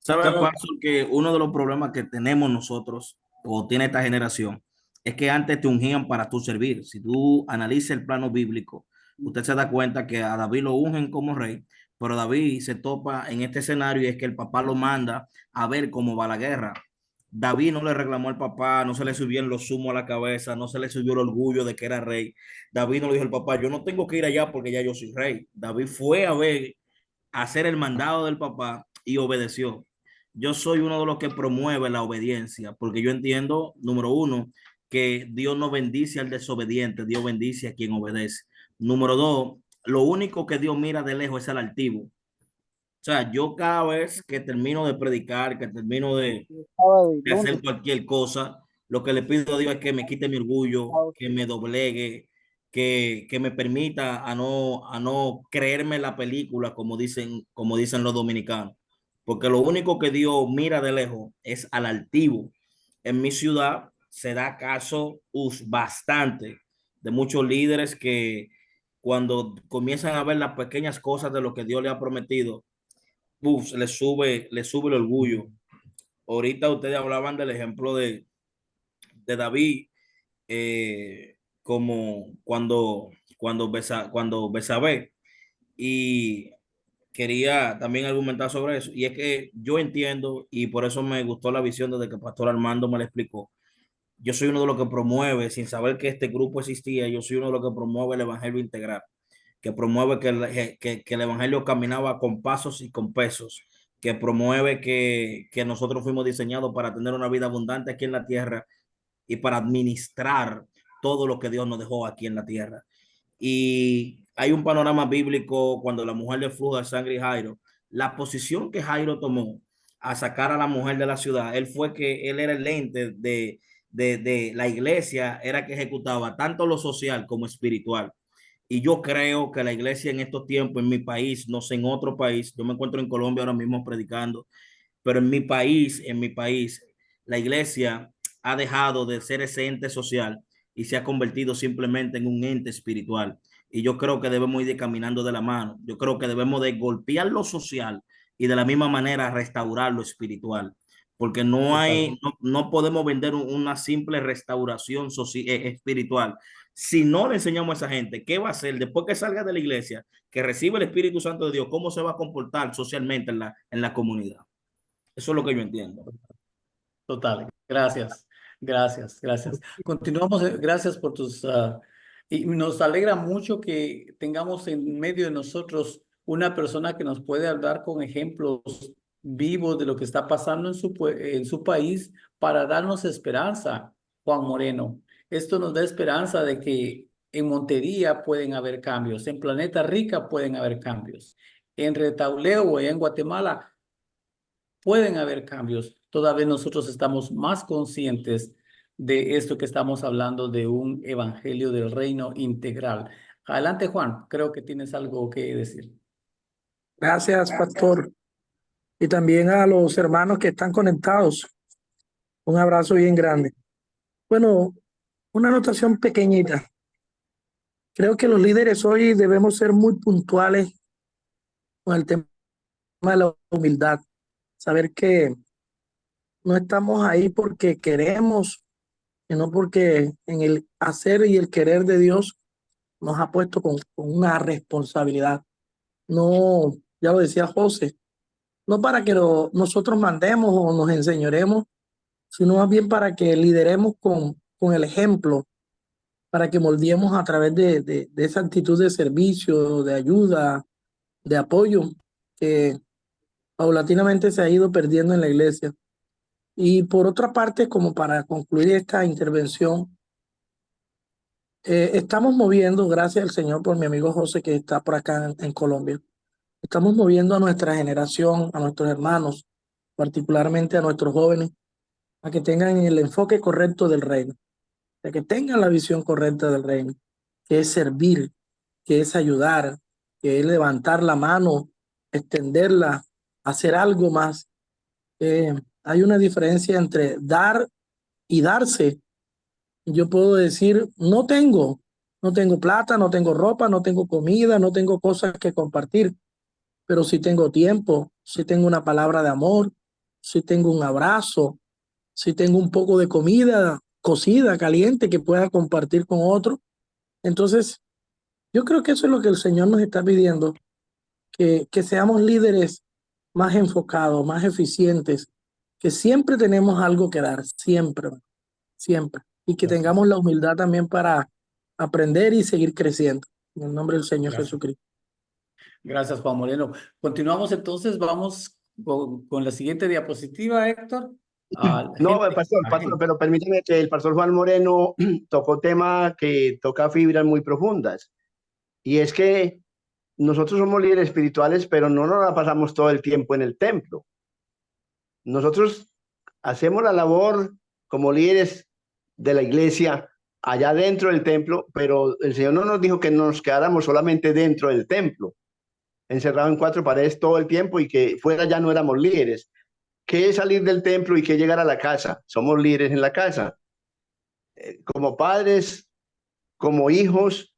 ¿Sabe, Pastor, que uno de los problemas que tenemos nosotros, o tiene esta generación, es que antes te ungían para tú servir? Si tú analizas el plano bíblico, usted se da cuenta que a David lo ungen como rey, pero David se topa en este escenario y es que el papá lo manda a ver cómo va la guerra. David no le reclamó al papá, no se le subían los humos a la cabeza, no se le subió el orgullo de que era rey. David no le dijo al papá, yo no tengo que ir allá porque ya yo soy rey. David fue a ver, a hacer el mandado del papá y obedeció. Yo soy uno de los que promueve la obediencia, porque yo entiendo, número uno, que Dios no bendice al desobediente, Dios bendice a quien obedece. Número dos, lo único que Dios mira de lejos es al altivo. O sea, yo cada vez que termino de predicar, que termino de hacer cualquier cosa, lo que le pido a Dios es que me quite mi orgullo, que me doblegue, que me permita a no creerme la película, como dicen los dominicanos. Porque lo único que Dios mira de lejos es al altivo. En mi ciudad se da caso bastante de muchos líderes que cuando comienzan a ver las pequeñas cosas de lo que Dios le ha prometido, le sube el orgullo. Ahorita ustedes hablaban del ejemplo de David, como cuando Besabé, y quería también argumentar sobre eso. Y es que yo entiendo, y por eso me gustó la visión desde que el pastor Armando me lo explicó. Yo soy uno de los que promueve, sin saber que este grupo existía, yo soy uno de los que promueve el evangelio integral, que promueve que el evangelio caminaba con pasos y con pesos, que promueve que nosotros fuimos diseñados para tener una vida abundante aquí en la tierra y para administrar todo lo que Dios nos dejó aquí en la tierra. Y hay un panorama bíblico cuando la mujer de flujo de sangre y Jairo, la posición que Jairo tomó a sacar a la mujer de la ciudad, él era el ente de la iglesia, era que ejecutaba tanto lo social como espiritual. Y yo creo que la iglesia en estos tiempos, en mi país, no sé, en otro país, yo me encuentro en Colombia ahora mismo predicando, pero en mi país, la iglesia ha dejado de ser ese ente social y se ha convertido simplemente en un ente espiritual. Y yo creo que debemos ir caminando de la mano. Yo creo que debemos de golpear lo social y de la misma manera restaurar lo espiritual. Porque no podemos vender una simple restauración espiritual Si no le enseñamos a esa gente qué va a hacer después que salga de la iglesia, que reciba el Espíritu Santo de Dios, cómo se va a comportar socialmente en la comunidad. Eso es lo que yo entiendo. Total, gracias, gracias, gracias. Continuamos, gracias por tus... y nos alegra mucho que tengamos en medio de nosotros una persona que nos puede hablar con ejemplos vivos de lo que está pasando en su país para darnos esperanza, Juan Moreno. Esto nos da esperanza de que en Montería pueden haber cambios, en Planeta Rica pueden haber cambios, en Retauleo o en Guatemala pueden haber cambios. Todavía nosotros estamos más conscientes de esto que estamos hablando, de un evangelio del reino integral. Adelante, Juan, creo que tienes algo que decir. Gracias, pastor. Y también a los hermanos que están conectados. Un abrazo bien grande. Bueno, una anotación pequeñita. Creo que los líderes hoy debemos ser muy puntuales con el tema de la humildad. Saber que no estamos ahí porque queremos, sino porque en el hacer y el querer de Dios nos ha puesto con una responsabilidad. No, ya lo decía José, no para que nosotros mandemos o nos enseñoremos, sino más bien para que lideremos con el ejemplo, para que moldeemos a través de esa actitud de servicio, de ayuda, de apoyo, que paulatinamente se ha ido perdiendo en la iglesia. Y por otra parte, como para concluir esta intervención, estamos moviendo, gracias al Señor por mi amigo José que está por acá en Colombia, estamos moviendo a nuestra generación, a nuestros hermanos, particularmente a nuestros jóvenes, a que tengan el enfoque correcto del reino, a que tengan la visión correcta del reino, que es servir, que es ayudar, que es levantar la mano, extenderla, hacer algo más. Hay una diferencia entre dar y darse. Yo puedo decir, no tengo plata, no tengo ropa, no tengo comida, no tengo cosas que compartir, pero sí tengo tiempo, sí tengo una palabra de amor, sí tengo un abrazo, sí tengo un poco de comida cocida, caliente, que pueda compartir con otro. Entonces, yo creo que eso es lo que el Señor nos está pidiendo, que seamos líderes más enfocados, más eficientes, que siempre tenemos algo que dar, siempre, siempre. Y que Gracias. tengamos la humildad también para aprender y seguir creciendo. En el nombre del Señor Gracias. Jesucristo. Gracias, Juan Moreno. Continuamos entonces, vamos con la siguiente diapositiva, Héctor. No, pastor, pero permíteme que el pastor Juan Moreno tocó tema que toca fibras muy profundas. Y es que nosotros somos líderes espirituales, pero no nos la pasamos todo el tiempo en el templo. Nosotros hacemos la labor como líderes de la iglesia allá dentro del templo, pero el Señor no nos dijo que nos quedáramos solamente dentro del templo, encerrado en cuatro paredes todo el tiempo y que fuera ya no éramos líderes. ¿Qué es salir del templo y qué llegar a la casa? Somos líderes en la casa. Como padres, como hijos,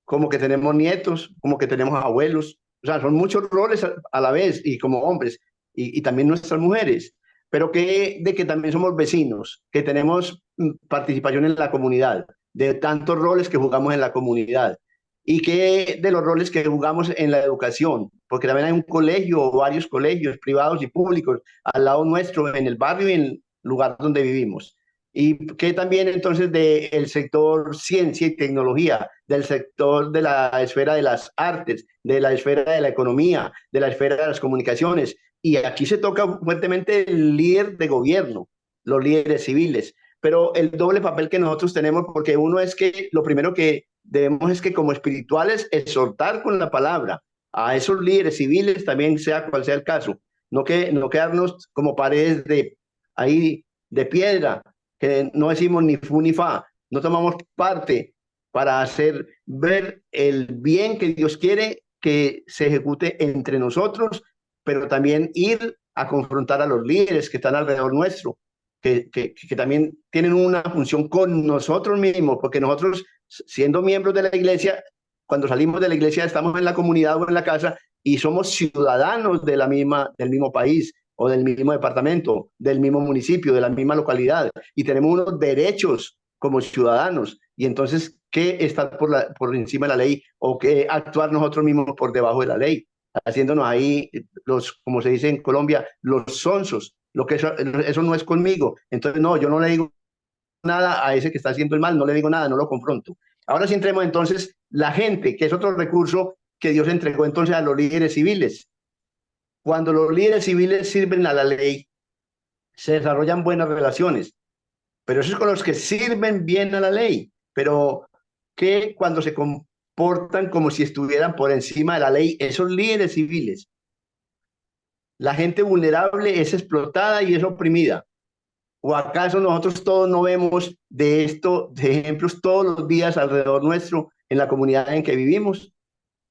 como que tenemos nietos, como que tenemos abuelos. O sea, son muchos roles a la vez y como hombres y también nuestras mujeres. Pero de que también somos vecinos, que tenemos participación en la comunidad, de tantos roles que jugamos en la comunidad y que de los roles que jugamos en la educación, porque también hay un colegio o varios colegios privados y públicos al lado nuestro, en el barrio y en el lugar donde vivimos. Y que también entonces del sector ciencia y tecnología, del sector de la esfera de las artes, de la esfera de la economía, de la esfera de las comunicaciones. Y aquí se toca fuertemente el líder de gobierno, los líderes civiles, pero el doble papel que nosotros tenemos, porque uno es que lo primero que debemos es que como espirituales exhortar con la palabra a esos líderes civiles, también sea cual sea el caso, no quedarnos como paredes ahí de piedra, que no decimos ni fu ni fa, no tomamos parte para hacer ver el bien que Dios quiere que se ejecute entre nosotros, pero también ir a confrontar a los líderes que están alrededor nuestro, que también tienen una función con nosotros mismos, porque nosotros, siendo miembros de la iglesia, cuando salimos de la iglesia estamos en la comunidad o en la casa y somos ciudadanos del mismo país o del mismo departamento, del mismo municipio, de la misma localidad, y tenemos unos derechos como ciudadanos. Y entonces que estar por encima de la ley o que actuar nosotros mismos por debajo de la ley, haciéndonos ahí como se dice en Colombia, los sonsos. Eso no es conmigo. Entonces, no, yo no le digo nada a ese que está haciendo el mal, no le digo nada, no lo confronto. Ahora sí entremos entonces la gente, que es otro recurso que Dios entregó entonces a los líderes civiles. Cuando los líderes civiles sirven a la ley, se desarrollan buenas relaciones, pero eso es con los que sirven bien a la ley, pero que cuando se comportan como si estuvieran por encima de la ley, esos líderes civiles, la gente vulnerable es explotada y es oprimida. ¿O acaso nosotros todos no vemos de esto, de ejemplos todos los días alrededor nuestro en la comunidad en que vivimos?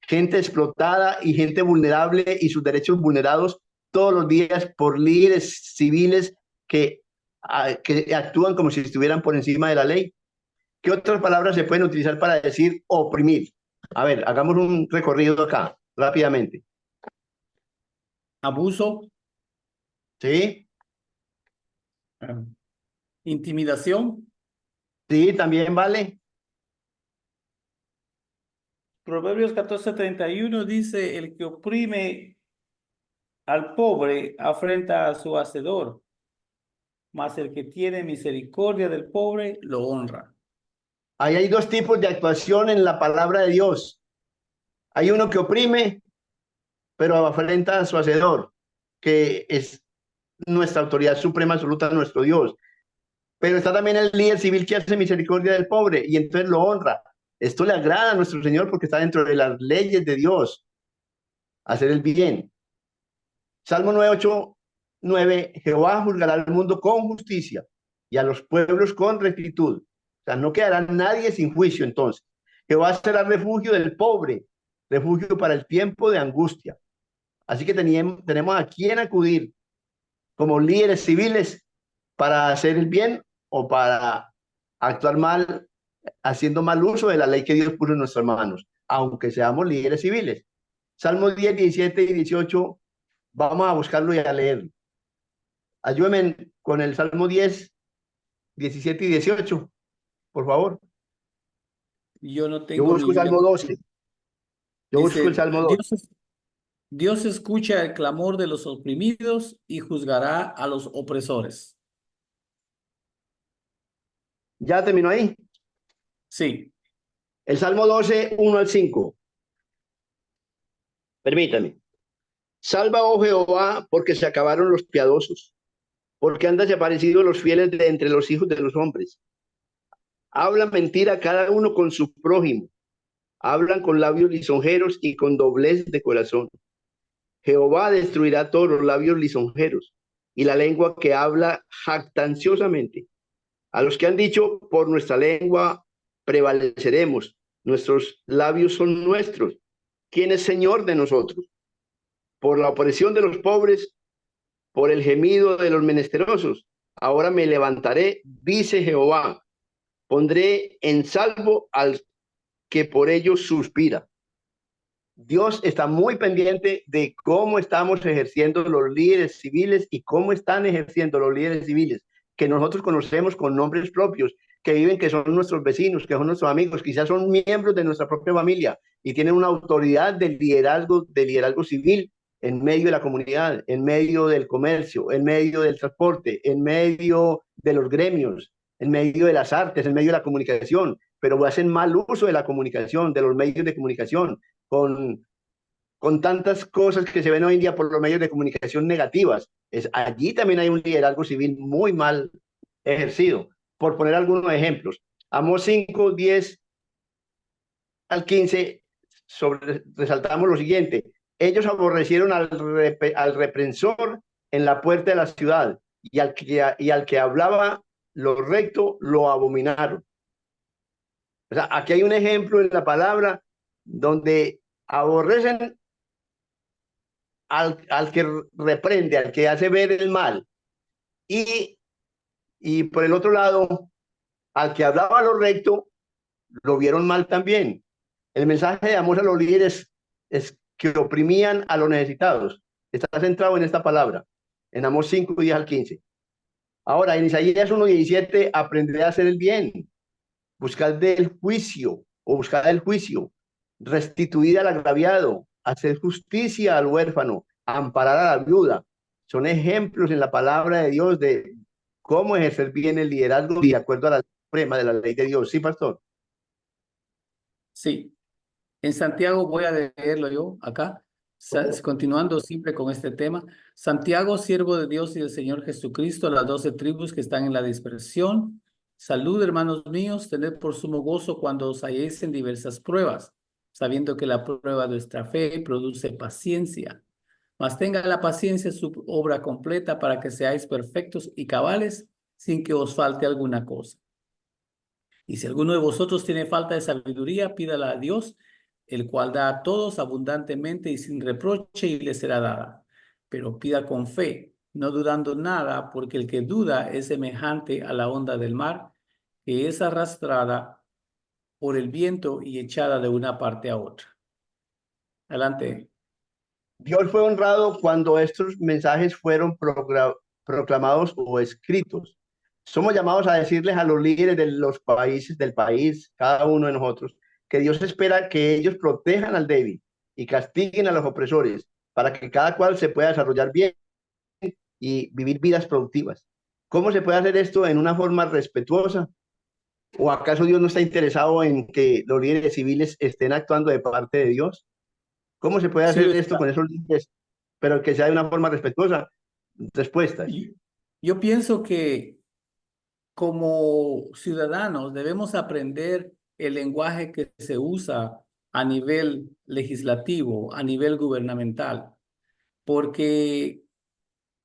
Gente explotada y gente vulnerable y sus derechos vulnerados todos los días por líderes civiles que actúan como si estuvieran por encima de la ley. ¿Qué otras palabras se pueden utilizar para decir oprimir? A ver, hagamos un recorrido acá, rápidamente. Abuso, ¿Sí? intimidación. Sí, también vale. Proverbios 14:31 dice, el que oprime al pobre afrenta a su hacedor, mas el que tiene misericordia del pobre lo honra. Ahí hay dos tipos de actuación en la palabra de Dios. Hay uno que oprime, pero afrenta a su hacedor, que es nuestra autoridad suprema absoluta, nuestro Dios. Pero está también el líder civil que hace misericordia del pobre y entonces lo honra. Esto le agrada a nuestro Señor porque está dentro de las leyes de Dios, hacer el bien. Salmo 9:8-9, Jehová juzgará al mundo con justicia y a los pueblos con rectitud. O sea, no quedará nadie sin juicio entonces. Jehová será refugio del pobre, refugio para el tiempo de angustia. Así que tenemos a quién acudir como líderes civiles para hacer el bien o para actuar mal, haciendo mal uso de la ley que Dios puso en nuestras manos, aunque seamos líderes civiles. Salmos 10, 17 y 18, vamos a buscarlo y a leerlo. Ayúdenme con el Salmo 10, 17 y 18, por favor. Yo no Yo tengo busco mi el Salmo 12. Yo busco el Dice, Salmo 12. Dios escucha el clamor de los oprimidos y juzgará a los opresores. ¿Ya terminó ahí? Sí. El Salmo 12, 1-5. Permítame. Salva, oh Jehová, porque se acabaron los piadosos, porque han desaparecido los fieles de entre los hijos de los hombres. Hablan mentira cada uno con su prójimo, hablan con labios lisonjeros y con doblez de corazón. Jehová destruirá todos los labios lisonjeros y la lengua que habla jactanciosamente. A los que han dicho, por nuestra lengua prevaleceremos, nuestros labios son nuestros. ¿Quién es Señor de nosotros? Por la opresión de los pobres, por el gemido de los menesterosos. Ahora me levantaré, dice Jehová. Pondré en salvo al que por ellos suspira. Dios está muy pendiente de cómo estamos ejerciendo los líderes civiles y cómo están ejerciendo los líderes civiles, que nosotros conocemos con nombres propios, que viven, que son nuestros vecinos, que son nuestros amigos, quizás son miembros de nuestra propia familia y tienen una autoridad de liderazgo civil en medio de la comunidad, en medio del comercio, en medio del transporte, en medio de los gremios, en medio de las artes, en medio de la comunicación, pero hacen mal uso de la comunicación, de los medios de comunicación, con tantas cosas que se ven hoy en día por los medios de comunicación negativas. Allí también hay un liderazgo civil muy mal ejercido. Por poner algunos ejemplos, Amós 5, 10-15, resaltamos lo siguiente. Ellos aborrecieron al reprensor en la puerta de la ciudad y al que hablaba lo recto lo abominaron. O sea, aquí hay un ejemplo en la palabra donde aborrecen al que reprende, al que hace ver el mal. Y por el otro lado, al que hablaba lo recto, lo vieron mal también. El mensaje de Amós a los líderes es que oprimían a los necesitados. Está centrado en esta palabra, en Amós 5, 10-15. Ahora, en Isaías 1:17, aprenderé a hacer el bien. buscar del juicio o buscar el juicio, restituir al agraviado, hacer justicia al huérfano, amparar a la viuda. Son ejemplos en la palabra de Dios de cómo ejercer bien el liderazgo de acuerdo a la suprema de la ley de Dios. Sí, pastor. Sí, en Santiago voy a leerlo yo acá, continuando siempre con este tema. Santiago, siervo de Dios y del Señor Jesucristo, las 12 tribus que están en la dispersión. Salud, hermanos míos, tened por sumo gozo cuando os halléis en diversas pruebas, sabiendo que la prueba de vuestra fe produce paciencia. Mas tenga la paciencia su obra completa para que seáis perfectos y cabales sin que os falte alguna cosa. Y si alguno de vosotros tiene falta de sabiduría, pídala a Dios, el cual da a todos abundantemente y sin reproche y le será dada. Pero pida con fe, no dudando nada, porque el que duda es semejante a la onda del mar, que es arrastrada por el viento y echada de una parte a otra. Adelante. Dios fue honrado cuando estos mensajes fueron proclamados o escritos. Somos llamados a decirles a los líderes de los países, del país, cada uno de nosotros, que Dios espera que ellos protejan al débil y castiguen a los opresores para que cada cual se pueda desarrollar bien y vivir vidas productivas. ¿Cómo se puede hacer esto en una forma respetuosa? ¿O acaso Dios no está interesado en que los líderes civiles estén actuando de parte de Dios? ¿Cómo se puede Sí, hacer esto con esos líderes, pero que sea de una forma respetuosa? Respuestas. yo pienso que como ciudadanos debemos aprender el lenguaje que se usa a nivel legislativo, a nivel gubernamental, porque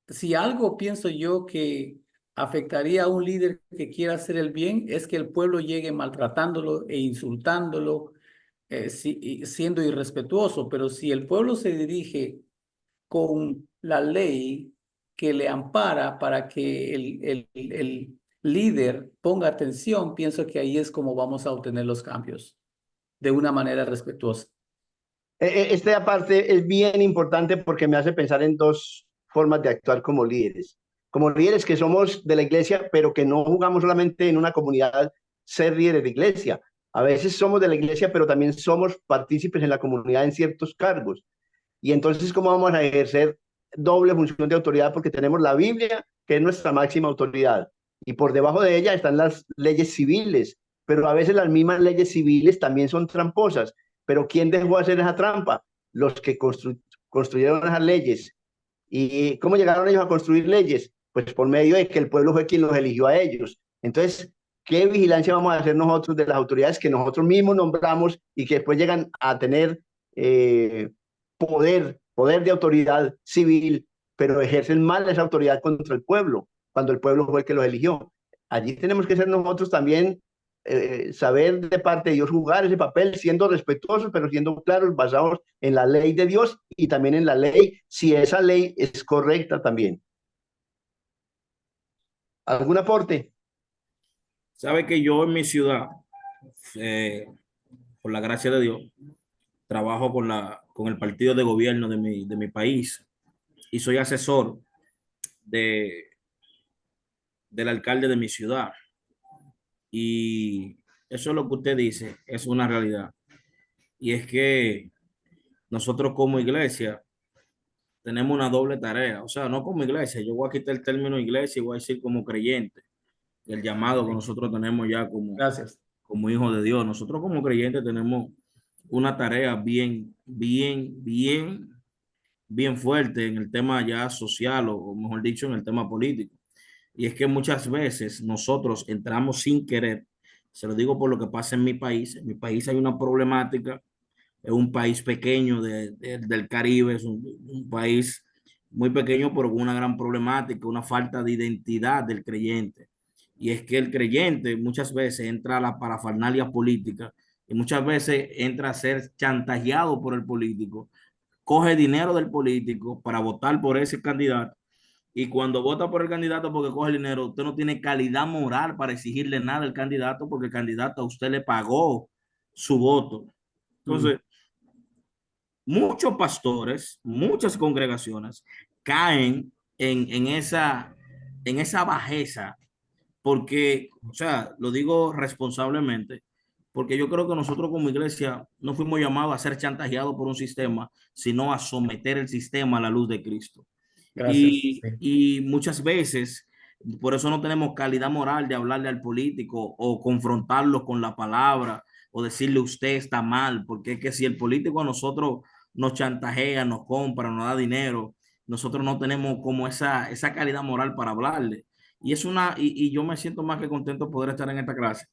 si algo pienso yo que afectaría a un líder que quiera hacer el bien es que el pueblo llegue maltratándolo e insultándolo, siendo irrespetuoso, pero si el pueblo se dirige con la ley que le ampara para que el líder ponga atención, pienso que ahí es como vamos a obtener los cambios de una manera respetuosa. Esta parte es bien importante porque me hace pensar en dos formas de actuar como líderes. Como líderes que somos de la iglesia, pero que no jugamos solamente en una comunidad ser líderes de iglesia. A veces somos de la iglesia, pero también somos partícipes en la comunidad en ciertos cargos. Y entonces, ¿cómo vamos a ejercer doble función de autoridad? Porque tenemos la Biblia, que es nuestra máxima autoridad, y por debajo de ella están las leyes civiles, pero a veces las mismas leyes civiles también son tramposas. Pero ¿quién dejó hacer esa trampa? Los que construyeron esas leyes. ¿Y cómo llegaron ellos a construir leyes? Pues por medio de que el pueblo fue quien los eligió a ellos. Entonces, ¿qué vigilancia vamos a hacer nosotros de las autoridades que nosotros mismos nombramos y que después llegan a tener poder de autoridad civil, pero ejercen mal esa autoridad contra el pueblo, cuando el pueblo fue el que los eligió? Allí tenemos que ser nosotros también, saber de parte de Dios jugar ese papel, siendo respetuosos, pero siendo claros, basados en la ley de Dios y también en la ley, si esa ley es correcta también. ¿Algún aporte? Sabe que yo en mi ciudad, por la gracia de Dios, trabajo con el partido de gobierno de mi país y soy asesor de, del alcalde de mi ciudad. Y eso es lo que usted dice, es una realidad. Y es que nosotros como iglesia tenemos una doble tarea. O sea, no como iglesia, yo voy a quitar el término iglesia y voy a decir como creyente, el llamado que nosotros tenemos ya Gracias. como hijos de Dios. Nosotros como creyentes tenemos una tarea bien fuerte en el tema ya social o mejor dicho, en el tema político. Y es que muchas veces nosotros entramos sin querer. Se lo digo por lo que pasa en mi país. En mi país hay una problemática. Es un país pequeño del Caribe, es un país muy pequeño, pero con una gran problemática, una falta de identidad del creyente. Y es que el creyente muchas veces entra a la parafernalia política y muchas veces entra a ser chantajeado por el político, coge dinero del político para votar por ese candidato. Y cuando vota por el candidato porque coge el dinero, usted no tiene calidad moral para exigirle nada al candidato porque el candidato a usted le pagó su voto. Entonces, muchos pastores, muchas congregaciones caen en esa bajeza porque, o sea, lo digo responsablemente, porque yo creo que nosotros como iglesia no fuimos llamados a ser chantajeados por un sistema, sino a someter el sistema a la luz de Cristo. Gracias. Sí. Y muchas veces, por eso no tenemos calidad moral de hablarle al político o confrontarlo con la palabra o decirle usted está mal, porque es que si el político a nosotros nos chantajea, nos compra, nos da dinero, nosotros no tenemos como esa calidad moral para hablarle. Y yo me siento más que contento de poder estar en esta clase.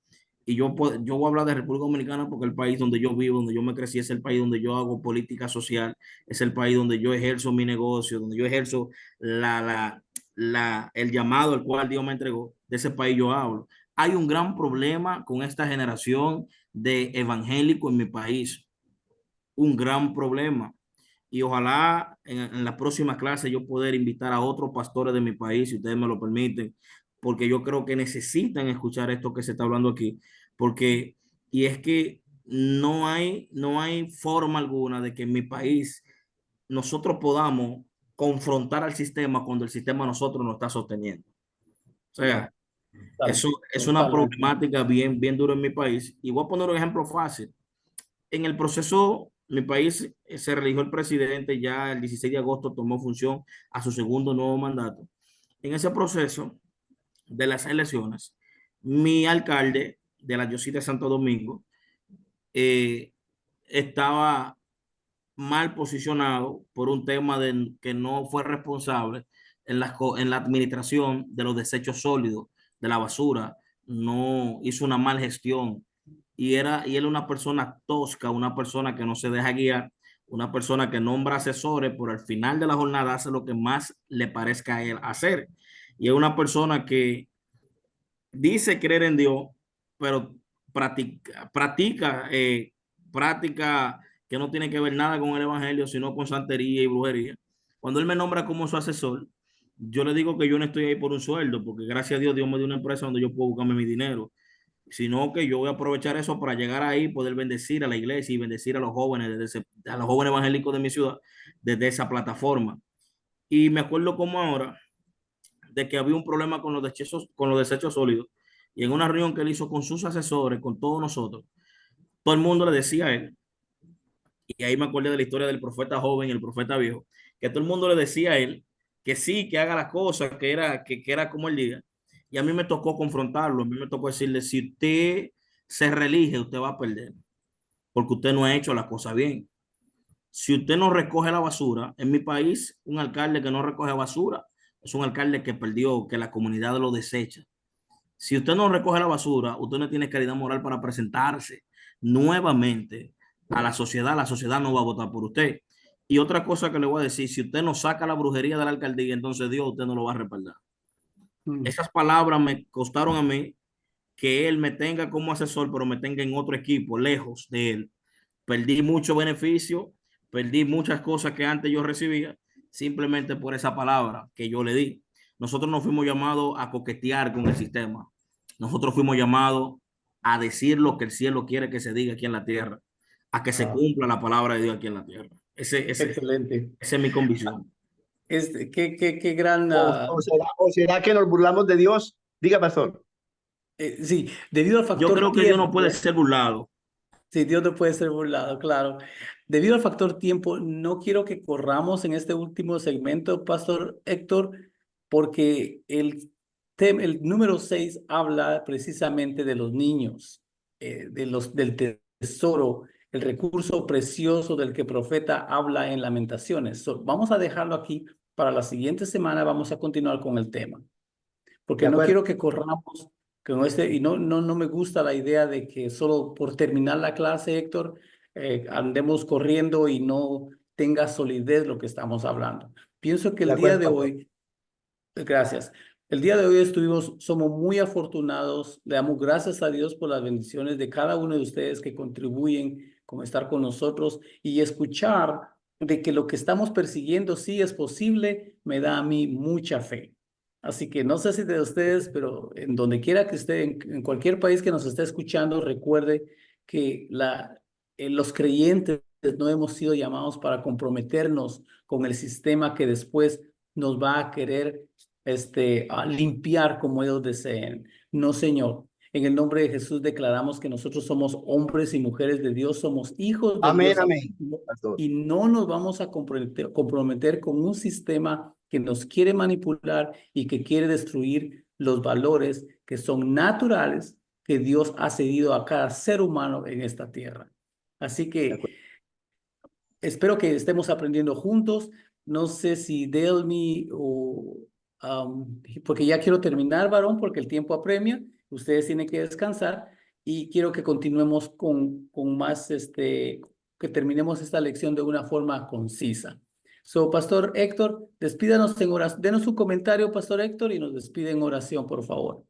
Y yo voy a hablar de República Dominicana porque el país donde yo vivo, donde yo me crecí, es el país donde yo hago política social, es el país donde yo ejerzo mi negocio, donde yo ejerzo la, la, el llamado al cual Dios me entregó. De ese país yo hablo. Hay un gran problema con esta generación de evangélicos en mi país, un gran problema. Y ojalá en la próxima clase yo poder invitar a otros pastores de mi país, si ustedes me lo permiten, porque yo creo que necesitan escuchar esto que se está hablando aquí, porque, y es que no hay forma alguna de que en mi país nosotros podamos confrontar al sistema cuando el sistema a nosotros nos está sosteniendo. O No, sea, eso es una totalmente. problemática bien, bien dura en mi país. Y voy a poner un ejemplo fácil. En el proceso, mi país se religió el presidente, ya el 16 de agosto tomó función a su segundo nuevo mandato. En ese proceso de las elecciones, mi alcalde de la diócesis de Santo Domingo eh, estaba mal posicionado por un tema de que no fue responsable en la administración de los desechos sólidos, de la basura, no hizo una mal gestión y él una persona tosca, una persona que no se deja guiar, una persona que nombra asesores, pero al final de la jornada hace lo que más le parezca a él hacer. Y es una persona que dice creer en Dios, pero práctica que no tiene que ver nada con el evangelio, sino con santería y brujería. Cuando él me nombra como su asesor, yo le digo que yo no estoy ahí por un sueldo, porque gracias a Dios, Dios me dio una empresa donde yo puedo buscarme mi dinero, sino que yo voy a aprovechar eso para llegar ahí, poder bendecir a la iglesia y bendecir a los jóvenes, a los jóvenes evangélicos de mi ciudad, desde esa plataforma. Y me acuerdo como ahora de que había un problema con los desechos sólidos. Y en una reunión que él hizo con sus asesores, con todos nosotros, todo el mundo le decía a él, y ahí me acordé de la historia del profeta joven y el profeta viejo, que todo el mundo le decía a él que sí, que haga las cosas, que era como él diga. Y a mí me tocó confrontarlo, a mí me tocó decirle, si usted se reelige, usted va a perder, porque usted no ha hecho la cosa bien. Si usted no recoge la basura, en mi país, un alcalde que no recoge basura es un alcalde que perdió, que la comunidad lo desecha. Si usted no recoge la basura, usted no tiene calidad moral para presentarse nuevamente a la sociedad no va a votar por usted. Y otra cosa que le voy a decir, si usted no saca la brujería de la alcaldía, entonces Dios usted no lo va a respaldar. Mm. Esas palabras me costaron a mí que él me tenga como asesor, pero me tenga en otro equipo, lejos de él. Perdí mucho beneficio, perdí muchas cosas que antes yo recibía, simplemente por esa palabra que yo le di. Nosotros no fuimos llamados a coquetear con el sistema. Nosotros fuimos llamados a decir lo que el cielo quiere que se diga aquí en la tierra, a que se Ah, cumpla la palabra de Dios aquí en la tierra. excelente. Esa es mi convicción. Qué gran... O será que nos burlamos de Dios? Diga, pastor. Sí, debido al Yo factor creo que Dios no puede tiempo, ser burlado. sí, Dios no puede ser burlado, claro. Debido al factor tiempo, no quiero que corramos en este último segmento, Pastor Héctor, porque el número 6 habla precisamente de los niños, del tesoro, el recurso precioso del que el profeta habla en Lamentaciones. Vamos a dejarlo aquí para la siguiente semana, vamos a continuar con el tema De porque no acuerdo. quiero que corramos con y no me gusta la idea de que solo por terminar la clase, Héctor, andemos corriendo y no tenga solidez lo que estamos hablando. Pienso que De el día acuerdo, de pastor. hoy, gracias. El día de hoy somos muy afortunados, le damos gracias a Dios por las bendiciones de cada uno de ustedes que contribuyen con estar con nosotros y escuchar de que lo que estamos persiguiendo sí es posible, me da a mí mucha fe. Así que no sé si de ustedes, pero en donde quiera que esté, en cualquier país que nos esté escuchando, recuerde que los creyentes no hemos sido llamados para comprometernos con el sistema que después nos va a querer limpiar como ellos deseen. No, Señor. En el nombre de Jesús declaramos que nosotros somos hombres y mujeres de Dios, somos hijos del Amén, Dios amén, Altísimo, pastor. y no nos vamos a comprometer con un sistema que nos quiere manipular y que quiere destruir los valores que son naturales que Dios ha cedido a cada ser humano en esta tierra. Así De que acuerdo. espero que estemos aprendiendo juntos. No sé si Delmi o... porque ya quiero terminar, varón, porque el tiempo apremia. Ustedes tienen que descansar y quiero que continuemos con más, que terminemos esta lección de una forma concisa. Pastor Héctor, despídanos en oración. Denos un comentario, Pastor Héctor, y nos despide en oración, por favor.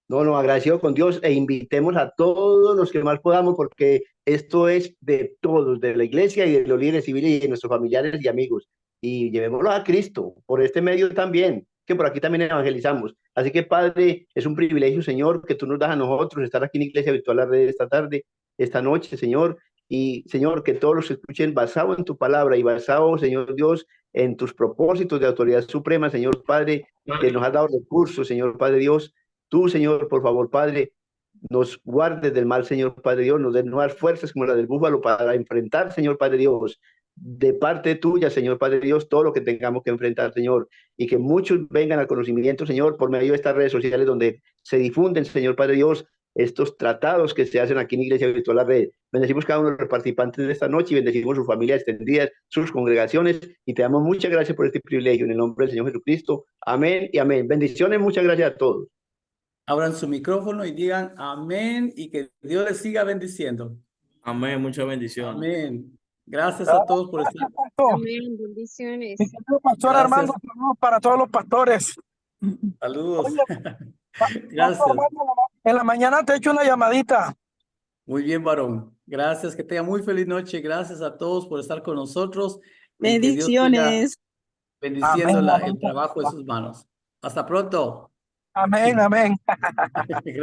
No, agradecido con Dios e invitemos a todos los que más podamos, porque esto es de todos, de la iglesia y de los líderes civiles y de nuestros familiares y amigos. Y llevémoslo a Cristo, por este medio también, que por aquí también evangelizamos. Así que, Padre, es un privilegio, Señor, que tú nos das a nosotros estar aquí en Iglesia Virtual La Red esta tarde, esta noche, Señor. Y, Señor, que todos los escuchen basado en tu palabra y basado, Señor Dios, en tus propósitos de autoridad suprema, Señor Padre, que nos has dado recursos, Señor Padre Dios. Tú, Señor, por favor, Padre, nos guardes del mal, Señor Padre Dios, nos den nuevas fuerzas como la del búfalo para enfrentar, Señor Padre Dios, de parte tuya, Señor Padre Dios, todo lo que tengamos que enfrentar, Señor, y que muchos vengan al conocimiento, Señor, por medio de estas redes sociales donde se difunden, Señor Padre Dios, estos tratados que se hacen aquí en Iglesia Virtual La Red. Bendecimos cada uno de los participantes de esta noche y bendecimos sus familias extendidas, sus congregaciones, y te damos muchas gracias por este privilegio en el nombre del Señor Jesucristo. Amén y amén. Bendiciones, muchas gracias a todos. Abran su micrófono y digan amén y que Dios les siga bendiciendo. Amén, muchas bendiciones. Amén. Gracias a todos por estar. Amén, bendiciones. Mi querido pastor Gracias. Armando, saludos para todos los pastores. Saludos. Oye, Gracias. Pastor Armando, en la mañana te echo una llamadita. Muy bien, varón. Gracias. Que tenga muy feliz noche. Gracias a todos por estar con nosotros. Y que Dios siga Bendiciones. bendiciendo Amén, amén. el trabajo de sus manos. Hasta pronto. Amén, amén. Gracias.